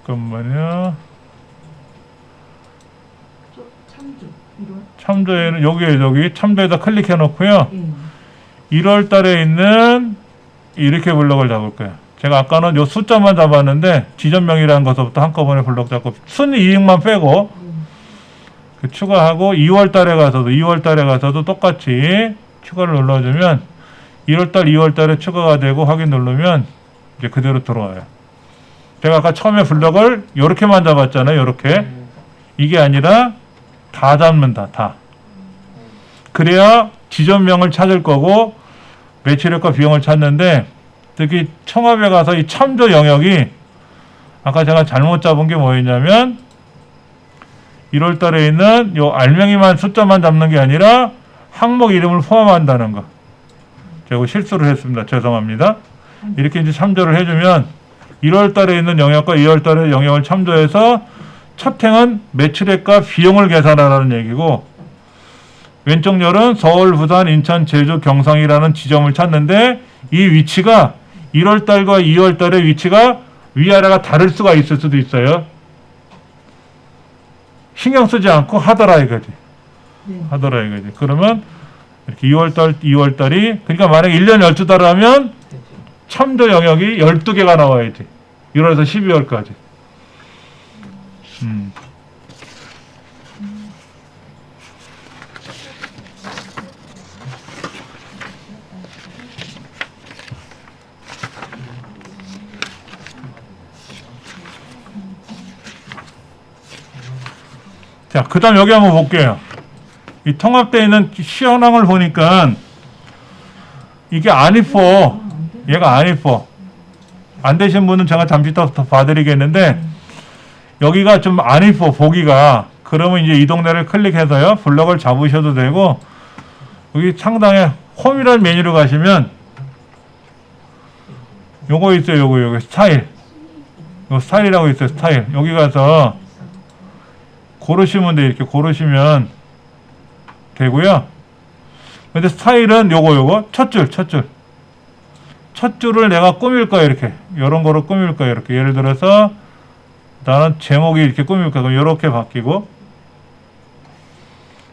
건가요? 잠깐만요. 저 참조 1월. 참조에는 여기 참조에다 클릭해 놓고요. 예. 1월 달에 있는 이렇게 블럭을 잡을 거예요. 제가 아까는 요 숫자만 잡았는데 지점명이라는 것부터 한꺼번에 블럭 잡고 순위 이익만 빼고 그 추가하고 2월 달에 가서도 똑같이 추가를 눌러주면 1월 달, 2월 달에 추가가 되고 확인 누르면 이제 그대로 들어와요. 제가 아까 처음에 블럭을 요렇게만 잡았잖아요. 요렇게. 이게 아니라 다 잡는다. 다. 그래야 지점명을 찾을 거고 매출액과 비용을 찾는데 특히 청합에 가서 이 참조 영역이 아까 제가 잘못 잡은 게 뭐였냐면 1월 달에 있는 요 알맹이만 숫자만 잡는 게 아니라 항목 이름을 포함한다는 거. 제가 실수를 했습니다. 죄송합니다. 이렇게 이제 참조를 해주면 1월 달에 있는 영역과 2월 달의 영역을 참조해서 첫 행은 매출액과 비용을 계산하라는 얘기고 왼쪽 열은 서울, 부산, 인천, 제주, 경상이라는 지점을 찾는데 이 위치가 1월 달과 2월 달의 위치가 위아래가 다를 수가 있을 수도 있어요. 신경 쓰지 않고 하더라 이거지. 네. 하더라 이거지. 그러면 이렇게 2월 달, 2월 달이 그러니까 만약에 1년 12달 하면 참조 영역이 12개가 나와야지. 1월에서 12월까지. 자, 그 다음 여기 한번 볼게요. 이 통합되어 있는 시현황을 보니까 이게 안 이뻐. 얘가 안 이뻐. 안 되신 분은 제가 잠시 더 봐드리겠는데 여기가 좀 안 이뻐 보기가. 그러면 이제 이 동네를 클릭해서요 블럭을 잡으셔도 되고 여기 상단에 홈이라는 메뉴로 가시면 요거 있어요. 요거 스타일. 요 스타일이라고 있어요. 스타일. 여기 가서 고르시면 돼. 이렇게 고르시면 되고요. 근데 스타일은 요거 첫 줄을 내가 꾸밀 거야. 이렇게 이런 거로 꾸밀 거야. 이렇게 예를 들어서 나는 제목이 이렇게 꾸밀 거야. 그럼 이렇게 바뀌고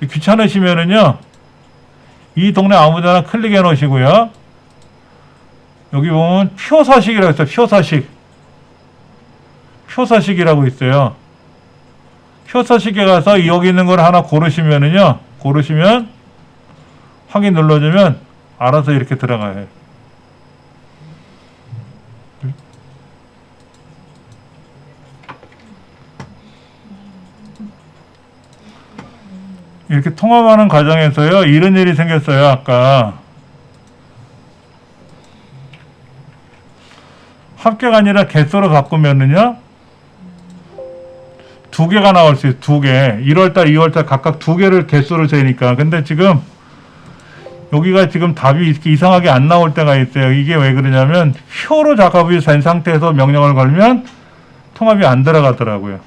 귀찮으시면은요 이 동네 아무데나 클릭해 놓으시고요. 여기 보면 표사식이라고 있어요. 표사식이라고 있어요. 표사식에 가서 여기 있는 걸 하나 고르시면은요. 고르시면 확인 눌러주면 알아서 이렇게 들어가요. 이렇게 통합하는 과정에서요. 이런 일이 생겼어요. 아까 합계가 아니라 개수로 바꾸면은요. 두 개가 나올 수 있어요. 두 개. 1월달, 2월달 각각 두 개를 개수로 재니까. 근데 지금 여기가 지금 답이 이렇게 이상하게 안 나올 때가 있어요. 이게 왜 그러냐면 표로 작업이 된 상태에서 명령을 걸면 통합이 안 들어가더라고요.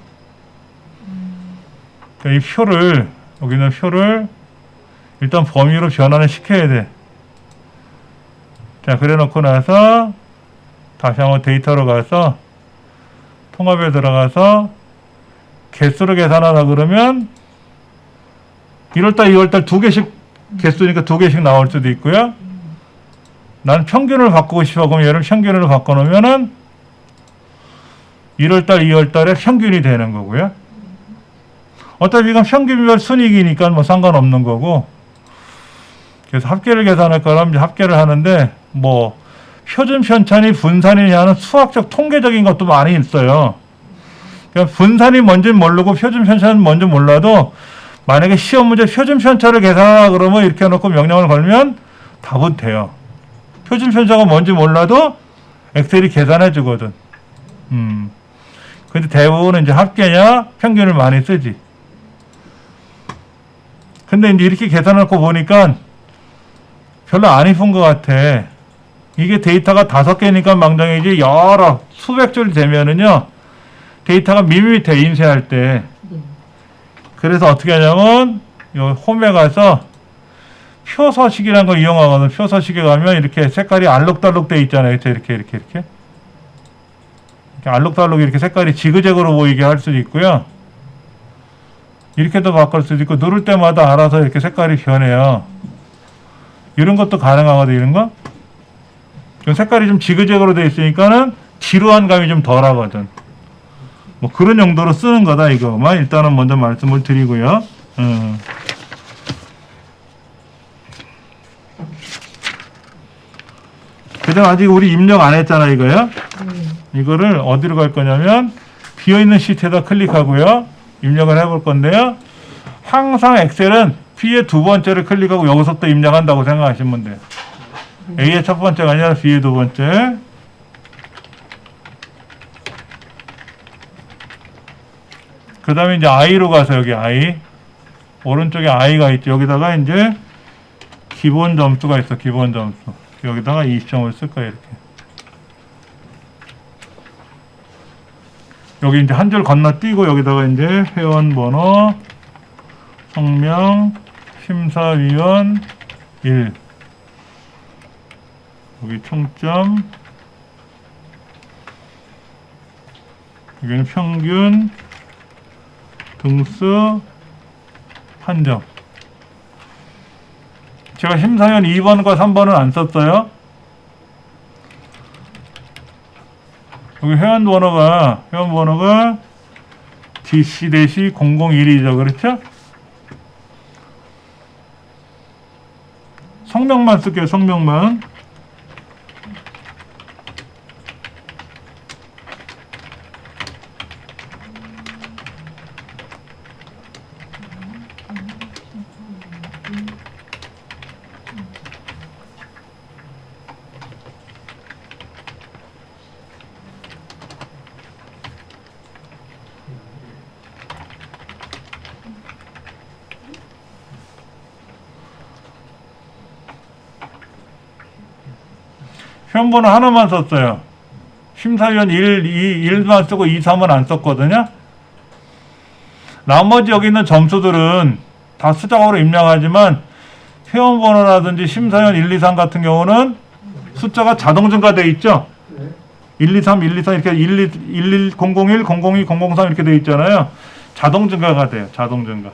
그러니까 이 표를 여기는 표를 일단 범위로 변환을 시켜야 돼. 자, 그래 놓고 나서 다시 한번 데이터로 가서 통합에 들어가서 개수를 계산하라 그러면 1월달, 2월달 두 개씩 개수니까 두 개씩 나올 수도 있고요. 난 평균을 바꾸고 싶어. 그럼 얘를 평균으로 바꿔놓으면은 1월달, 2월달에 평균이 되는 거고요. 어차피 이건 평균별 순이익이니까 뭐 상관없는 거고. 그래서 합계를 계산할 거라면 이제 합계를 하는데 뭐 표준 편차니 분산이냐는 수학적 통계적인 것도 많이 있어요. 그러니까 분산이 뭔지 모르고 표준 편차는 뭔지 몰라도 만약에 시험 문제 표준 편차를 계산하라 그러면 이렇게 해놓고 명령을 걸면 답은 돼요. 표준 편차가 뭔지 몰라도 엑셀이 계산해 주거든. 근데 대부분은 이제 합계냐 평균을 많이 쓰지. 근데 이제 이렇게 계산해놓고 보니까 별로 안 이쁜 것 같아. 이게 데이터가 5개니까 망정이지 여러 수백 줄 되면은요 데이터가 밋밋해 인쇄할 때. 네. 그래서 어떻게 하냐면 요 홈에 가서 표서식이라는 걸 이용하거든. 표서식에 가면 이렇게 색깔이 알록달록 돼 있잖아요. 이렇게 알록달록 이렇게 색깔이 지그재그로 보이게 할 수도 있고요. 이렇게도 바꿀 수도 있고 누를 때마다 알아서 이렇게 색깔이 변해요. 이런 것도 가능하거든. 이런 거. 색깔이 좀 지그재그로 돼 있으니까는 지루한 감이 좀 덜하거든. 뭐 그런 용도로 쓰는 거다 이거만 일단은 먼저 말씀을 드리고요. 그다음 아직 우리 입력 안 했잖아 이거요. 이거를 어디로 갈 거냐면 비어있는 시트에다 클릭하고요. 입력을 해볼 건데요. 항상 엑셀은 B의 두 번째를 클릭하고 여기서부터 입력한다고 생각하시면 돼요. A의 첫 번째가 아니라 B의 두 번째. 그 다음에 이제 I로 가서 여기 I. 오른쪽에 I가 있죠. 여기다가 이제 기본 점수가 있어. 기본 점수. 여기다가 20점을 쓸 거예요. 이렇게. 여기 이제 한 줄 건너뛰고 여기다가 이제 회원 번호, 성명, 심사위원 1. 여기 총점. 여기는 평균, 등수, 판정. 제가 심사위원 2번과 3번은 안 썼어요. 여기 회원 번호가 DC-001이죠. 그렇죠? 성명만 쓸게요. 성명만. 회원번호 하나만 썼어요. 심사위원 1만 쓰고 2, 3은 안 썼거든요. 나머지 여기 있는 점수들은 다 숫자로 입력하지만 회원번호라든지 심사위원 1, 2, 3 같은 경우는 숫자가 자동 증가되어 있죠. 1, 2, 3, 1, 2, 3 이렇게 001, 002, 003 이렇게 되어 있잖아요. 자동 증가가 돼요. 자동 증가.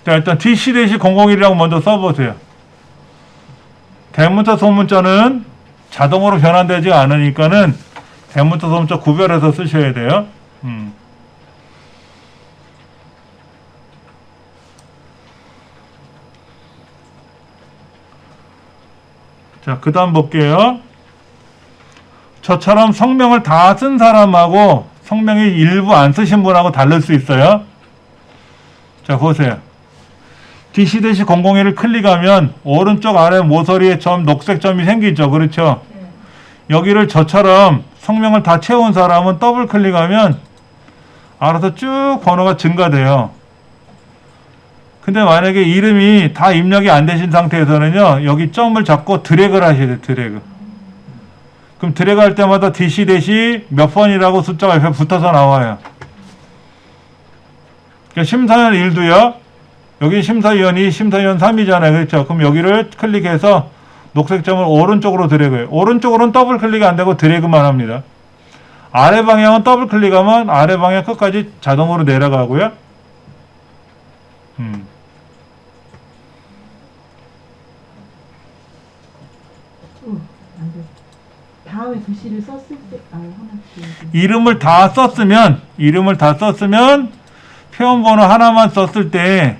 자, 일단 DC-001이라고 먼저 써보세요. 대문자 소문자는 자동으로 변환되지 않으니까는 대문자 소문자 구별해서 쓰셔야 돼요. 자, 그 다음 볼게요. 저처럼 성명을 다 쓴 사람하고 성명이 일부 안 쓰신 분하고 다를 수 있어요. 자, 보세요. DC-001을 클릭하면 오른쪽 아래 모서리에 녹색 점이 생기죠. 그렇죠? 여기를 저처럼 성명을 다 채운 사람은 더블 클릭하면 알아서 쭉 번호가 증가돼요. 근데 만약에 이름이 다 입력이 안 되신 상태에서는요. 여기 점을 잡고 드래그를 하셔야 돼요. 드래그. 그럼 드래그 할 때마다 DC- 몇 번이라고 숫자가 옆에 붙어서 나와요. 그러니까 심사위원 1도요. 여기 심사위원 2, 심사위원 3이잖아요. 그렇죠? 그럼 여기를 클릭해서 녹색 점을 오른쪽으로 드래그해요. 오른쪽으로는 더블 클릭이 안 되고 드래그만 합니다. 아래 방향은 더블 클릭하면 아래 방향 끝까지 자동으로 내려가고요. 안 돼. 다음에 글씨를 썼을 때, 하나 더. 이름을 다 썼으면 회원번호 하나만 썼을 때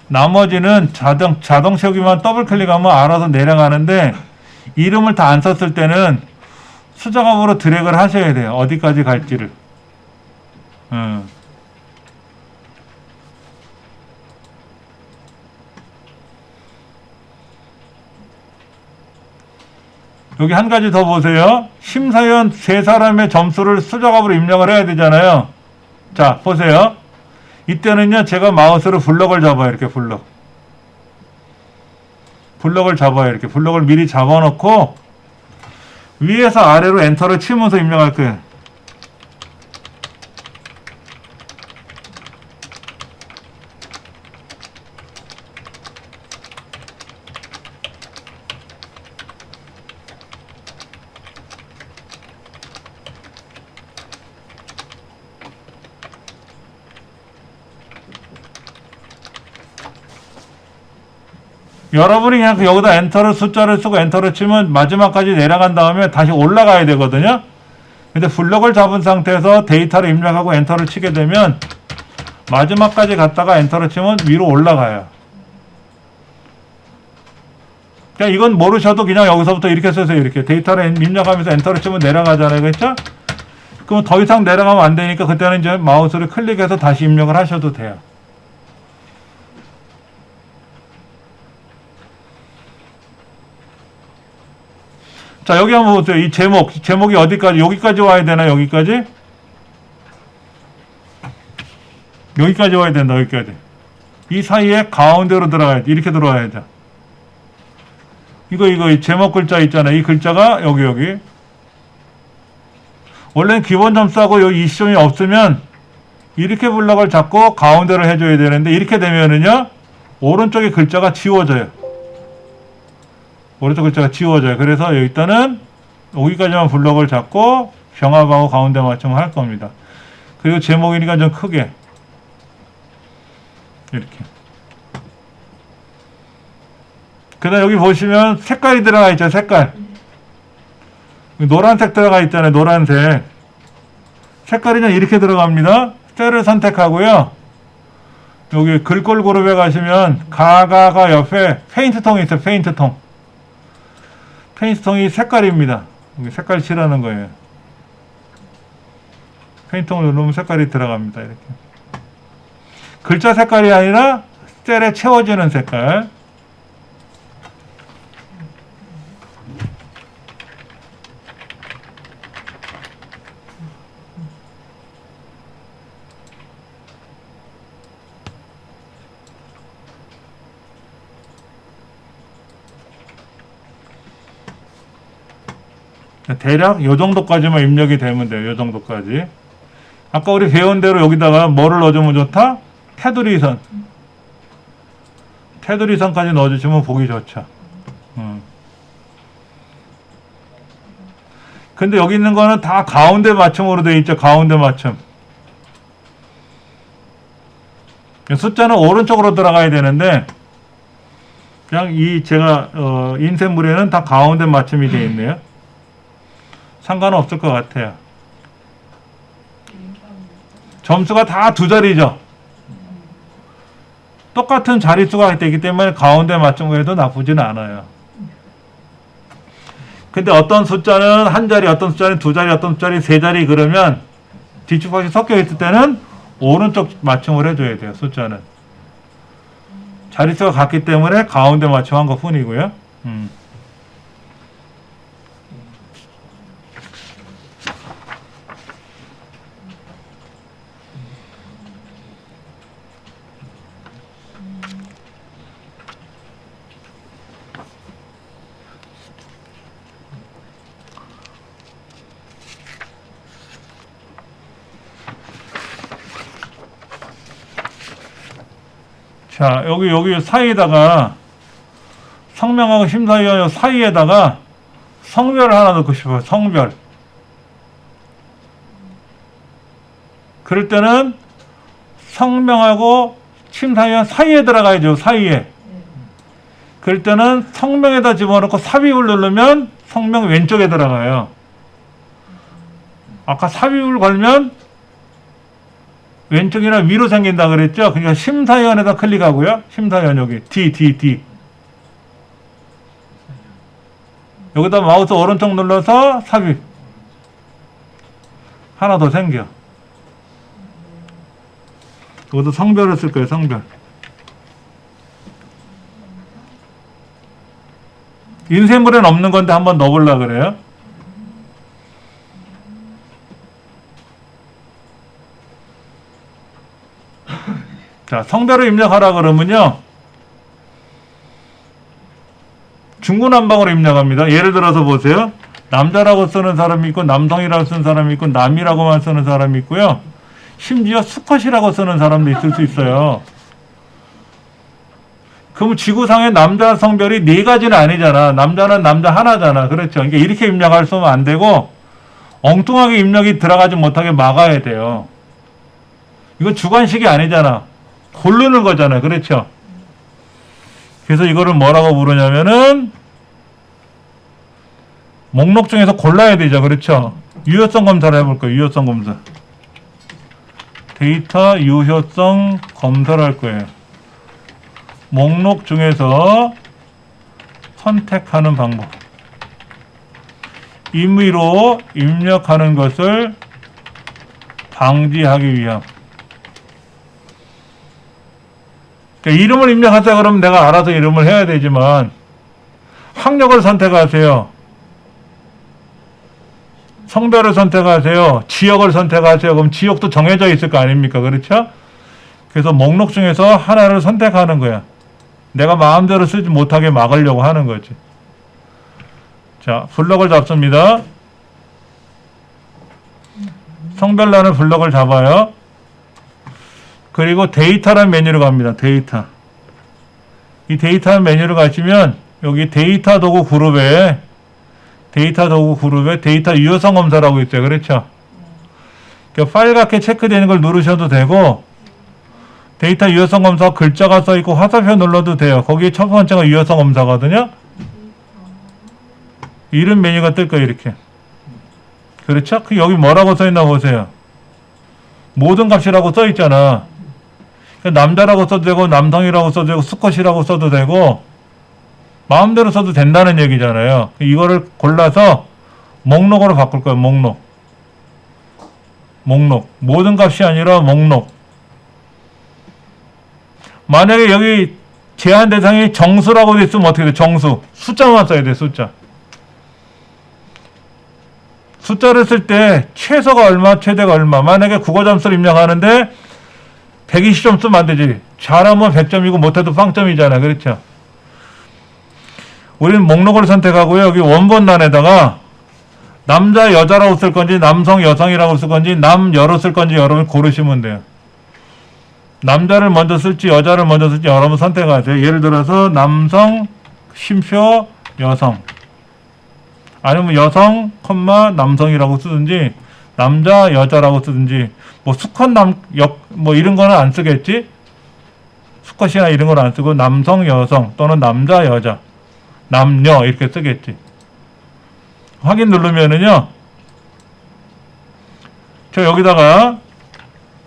나머지는 자동 채우기만 더블 클릭하면 알아서 내려가는데 이름을 다 안 썼을 때는 수작업으로 드래그를 하셔야 돼요. 어디까지 갈지를. 여기 한 가지 더 보세요. 심사위원 3사람의 점수를 수작업으로 입력을 해야 되잖아요. 자, 보세요. 이때는요, 제가 마우스로 블럭을 잡아요. 이렇게 블럭을 잡아요. 이렇게 블럭을 미리 잡아놓고 위에서 아래로 엔터를 치면서 입력할 거예요. 여러분이 그냥 여기다 엔터를 숫자를 쓰고 엔터를 치면 마지막까지 내려간 다음에 다시 올라가야 되거든요. 근데 블럭을 잡은 상태에서 데이터를 입력하고 엔터를 치게 되면 마지막까지 갔다가 엔터를 치면 위로 올라가요. 그냥 이건 모르셔도 그냥 여기서부터 이렇게 쓰세요. 이렇게 데이터를 입력하면서 엔터를 치면 내려가잖아요. 그렇죠? 그럼 더 이상 내려가면 안 되니까 그때는 이제 마우스를 클릭해서 다시 입력을 하셔도 돼요. 자, 여기 한번 보세요. 이 제목이 어디까지, 여기까지 와야 되나, 여기까지? 여기까지 와야 된다, 여기까지. 이 사이에 가운데로 들어가야지. 이렇게 들어와야죠. 이거, 제목 글자 있잖아요. 이 글자가 여기. 원래는 기본 점수하고 여기 이 시점이 없으면 이렇게 블럭을 잡고 가운데로 해줘야 되는데 이렇게 되면은요, 오른쪽에 글자가 지워져요. 오른쪽 글자가 지워져요. 그래서 일단은 여기까지만 블럭을 잡고 병합하고 가운데 맞춤을 할 겁니다. 그리고 제목이니까 좀 크게 이렇게. 그 다음 여기 보시면 색깔이 들어가 있죠. 색깔. 노란색 들어가 있잖아요. 노란색. 색깔이 그냥 이렇게 들어갑니다. 셀을 선택하고요. 여기 글꼴 그룹에 가시면 가가 옆에 페인트통이 있어요. 페인트통. 페인트통이 색깔입니다. 여기 색깔 칠하는 거예요. 페인트통을 누르면 색깔이 들어갑니다. 이렇게. 글자 색깔이 아니라 셀에 채워지는 색깔. 대략 요 정도까지만 입력이 되면 돼요. 요 정도까지. 아까 우리 배운 대로 여기다가 뭐를 넣어주면 좋다? 테두리선. 테두리선까지 넣어주시면 보기 좋죠. 근데 여기 있는 거는 다 가운데 맞춤으로 되어 있죠. 가운데 맞춤. 숫자는 오른쪽으로 들어가야 되는데 그냥 이 제가 인쇄물에는 다 가운데 맞춤이 되어 있네요. 상관은 없을 것 같아요. 점수가 다 두 자리죠. 똑같은 자릿수가 되기 때문에 가운데 맞춘 거에도 나쁘지는 않아요. 근데 어떤 숫자는 한 자리, 어떤 숫자는 두 자리, 어떤 숫자는 세 자리 그러면 뒤축박이 섞여 있을 때는 오른쪽 맞춤을 해줘야 돼요. 숫자는. 자릿수가 같기 때문에 가운데 맞춤한 것 뿐이고요. 자, 여기 사이에다가 성명하고 심사위원 사이에다가 성별을 하나 넣고 싶어요. 성별. 그럴 때는 성명하고 심사위원 사이에 들어가야죠. 사이에. 그럴 때는 성명에다 집어넣고 삽입을 누르면 성명 왼쪽에 들어가요. 아까 삽입을 걸면 왼쪽이나 위로 생긴다 그랬죠? 그러니까 심사위원에다 클릭하고요. 심사위원 여기 D. 여기다 마우스 오른쪽 눌러서 삽입. 하나 더 생겨. 여기도 성별을 쓸 거예요. 성별. 인쇄물에는 없는 건데 한번 넣어보려고 그래요. 자, 성별을 입력하라 그러면요. 중구난방으로 입력합니다. 예를 들어서 보세요. 남자라고 쓰는 사람이 있고 남성이라고 쓰는 사람이 있고 남이라고만 쓰는 사람이 있고요. 심지어 수컷이라고 쓰는 사람도 있을 수 있어요. 그럼 지구상의 남자 성별이 네 가지는 아니잖아. 남자는 남자 하나잖아. 그렇죠. 그러니까 이렇게 입력할 수는 안 되고 엉뚱하게 입력이 들어가지 못하게 막아야 돼요. 이거 주관식이 아니잖아. 고르는 거잖아요. 그렇죠. 그래서 이거를 뭐라고 부르냐면은 목록 중에서 골라야 되죠. 그렇죠. 유효성 검사를 해볼 거예요. 유효성 검사. 데이터 유효성 검사를 할 거예요. 목록 중에서 선택하는 방법. 임의로 입력하는 것을 방지하기 위함. 그러니까 이름을 입력하자 그러면 내가 알아서 이름을 해야 되지만 학력을 선택하세요. 성별을 선택하세요. 지역을 선택하세요. 그럼 지역도 정해져 있을 거 아닙니까? 그렇죠? 그래서 목록 중에서 하나를 선택하는 거야. 내가 마음대로 쓰지 못하게 막으려고 하는 거지. 자, 블럭을 잡습니다. 성별란을 블럭을 잡아요. 그리고 데이터라는 메뉴로 갑니다. 데이터. 이 데이터라는 메뉴로 가시면 여기 데이터 도구 그룹에 데이터 유효성 검사라고 있어요. 그렇죠? 그러니까 빨갛게 체크되는 걸 누르셔도 되고 데이터 유효성 검사 글자가 써있고 화살표 눌러도 돼요. 거기에 첫 번째가 유효성 검사거든요. 이름 메뉴가 뜰 거예요. 이렇게. 그렇죠? 여기 뭐라고 써있나 보세요. 모든 값이라고 써있잖아. 남자라고 써도 되고 남성이라고 써도 되고 수컷이라고 써도 되고 마음대로 써도 된다는 얘기잖아요. 이거를 골라서 목록으로 바꿀 거예요. 목록. 모든 값이 아니라 목록. 만약에 여기 제한 대상이 정수라고 돼 있으면 어떻게 돼? 정수. 숫자만 써야 돼. 숫자. 숫자를 쓸 때 최소가 얼마, 최대가 얼마. 만약에 국어 점수를 입력하는데 120점 쓰면 안 되지. 잘하면 100점이고 못해도 빵점이잖아. 그렇죠? 우리는 목록을 선택하고요. 여기 원본란에다가 남자, 여자라고 쓸 건지 남성, 여성이라고 쓸 건지 남, 여로 쓸 건지 여러분 고르시면 돼요. 남자를 먼저 쓸지 여자를 먼저 쓸지 여러분 선택하세요. 예를 들어서 남성, 쉼표, 여성. 아니면 여성, 남성이라고 쓰든지 남자, 여자라고 쓰든지 뭐 수컷, 뭐 이런 거는 안 쓰겠지? 수컷이나 이런 걸 안 쓰고 남성, 여성 또는 남자, 여자, 남녀 이렇게 쓰겠지. 확인 누르면은요. 저 여기다가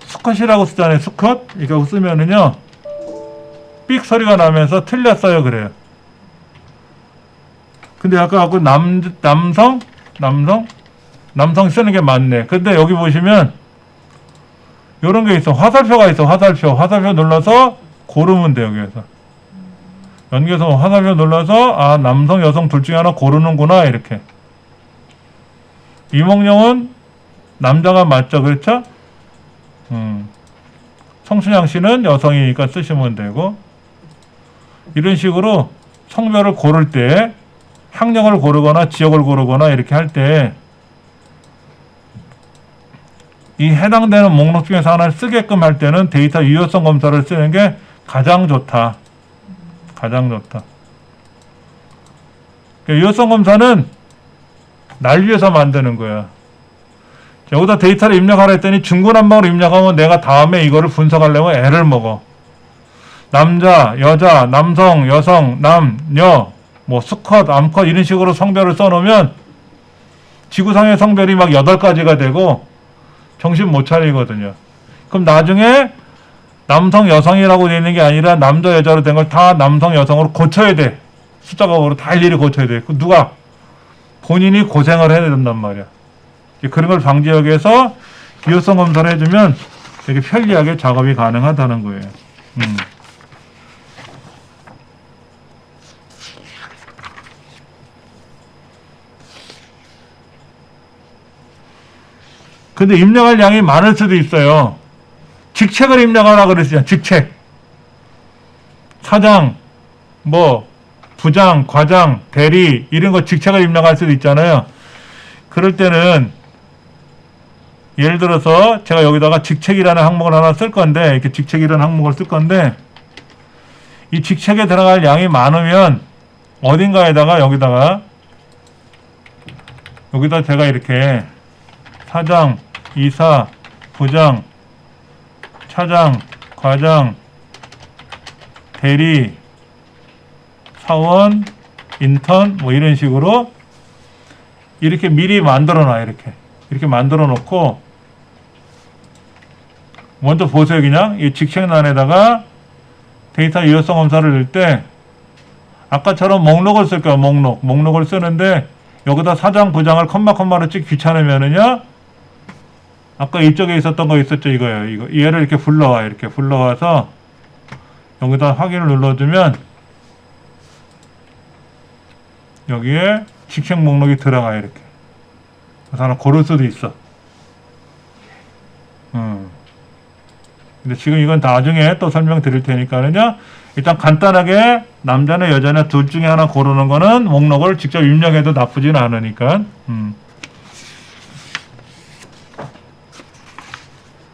수컷이라고 쓰잖아요. 수컷 이거 쓰면은요. 삑 소리가 나면서 틀렸어요. 그래요. 근데 아까 그 남성 쓰는 게 맞네. 근데 여기 보시면 요런 게 있어. 화살표가 있어. 화살표 눌러서 고르면 돼요. 여기에서. 연결해서 화살표 눌러서 아 남성 여성 둘 중에 하나 고르는구나. 이렇게. 이몽룡은 남자가 맞죠. 그렇죠? 성춘향 씨는 여성이니까 쓰시면 되고 이런 식으로 성별을 고를 때 학력을 고르거나 지역을 고르거나 이렇게 할 때 이 해당되는 목록 중에서 하나를 쓰게끔 할 때는 데이터 유효성 검사를 쓰는 게 가장 좋다. 가장 좋다. 유효성 검사는 날 위해서 만드는 거야. 여기다 데이터를 입력하라 했더니 중구난방으로 입력하면 내가 다음에 이거를 분석하려면 애를 먹어. 남자, 여자, 남성, 여성, 남녀, 뭐 수컷, 암컷 이런 식으로 성별을 써놓으면 지구상의 성별이 막 8가지가 되고 정신 못 차리거든요. 그럼 나중에 남성, 여성이라고 되어 있는 게 아니라 남자, 여자로 된 걸 다 남성, 여성으로 고쳐야 돼. 숫자각으로 다 일일이 고쳐야 돼. 그 누가? 본인이 고생을 해야 된단 말이야. 그런 걸 방지하기 위해서 유효성 검사를 해주면 되게 편리하게 작업이 가능하다는 거예요. 근데 입력할 양이 많을 수도 있어요. 직책을 입력하라 그랬어요. 직책. 사장, 뭐 부장, 과장, 대리 이런 거 직책을 입력할 수도 있잖아요. 그럴 때는 예를 들어서 제가 여기다가 직책이라는 항목을 하나 쓸 건데 이렇게 직책이라는 항목을 쓸 건데 이 직책에 들어갈 양이 많으면 어딘가에다가 여기다 제가 이렇게 사장, 이사, 부장, 차장, 과장, 대리, 사원, 인턴 뭐 이런 식으로 이렇게 미리 만들어 놔요. 이렇게 만들어 놓고 먼저 보세요. 그냥 이 직책란에다가 데이터 유효성 검사를 넣을 때 아까처럼 목록을 쓸 거예요. 목록을 쓰는데 여기다 사장, 부장을 컴마로 찍기 귀찮으면은요 아까 이쪽에 있었던 거 있었죠. 이거예요. 얘를 이렇게 불러와요. 이렇게 불러와서 여기다 확인을 눌러주면 여기에 직책 목록이 들어가요. 이렇게. 그래서 하나 고를 수도 있어. 근데 지금 이건 나중에 또 설명드릴 테니까는요. 일단 간단하게 남자나 여자나 둘 중에 하나 고르는 거는 목록을 직접 입력해도 나쁘진 않으니까.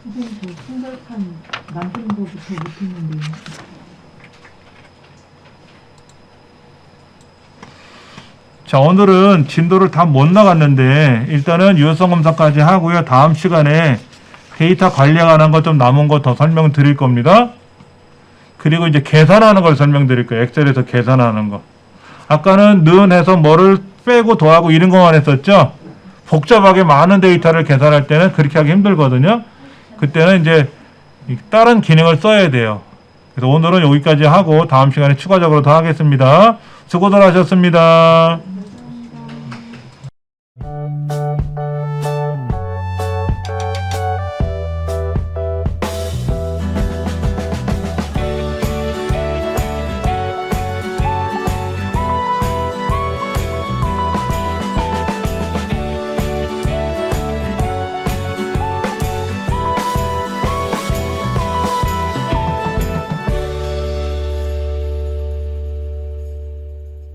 선생님 저 순결판 만드는 거부터 못했는데 자, 오늘은 진도를 다 못 나갔는데 일단은 유효성 검사까지 하고요. 다음 시간에 데이터 관리에 관한 것 좀 남은 거 더 설명드릴 겁니다. 그리고 이제 계산하는 걸 설명드릴 거예요. 엑셀에서 계산하는 거. 아까는 는 해서 뭐를 빼고 더하고 이런 것만 했었죠. 복잡하게 많은 데이터를 계산할 때는 그렇게 하기 힘들거든요. 그때는 이제 다른 기능을 써야 돼요. 그래서 오늘은 여기까지 하고 다음 시간에 추가적으로 더 하겠습니다. 수고들 하셨습니다.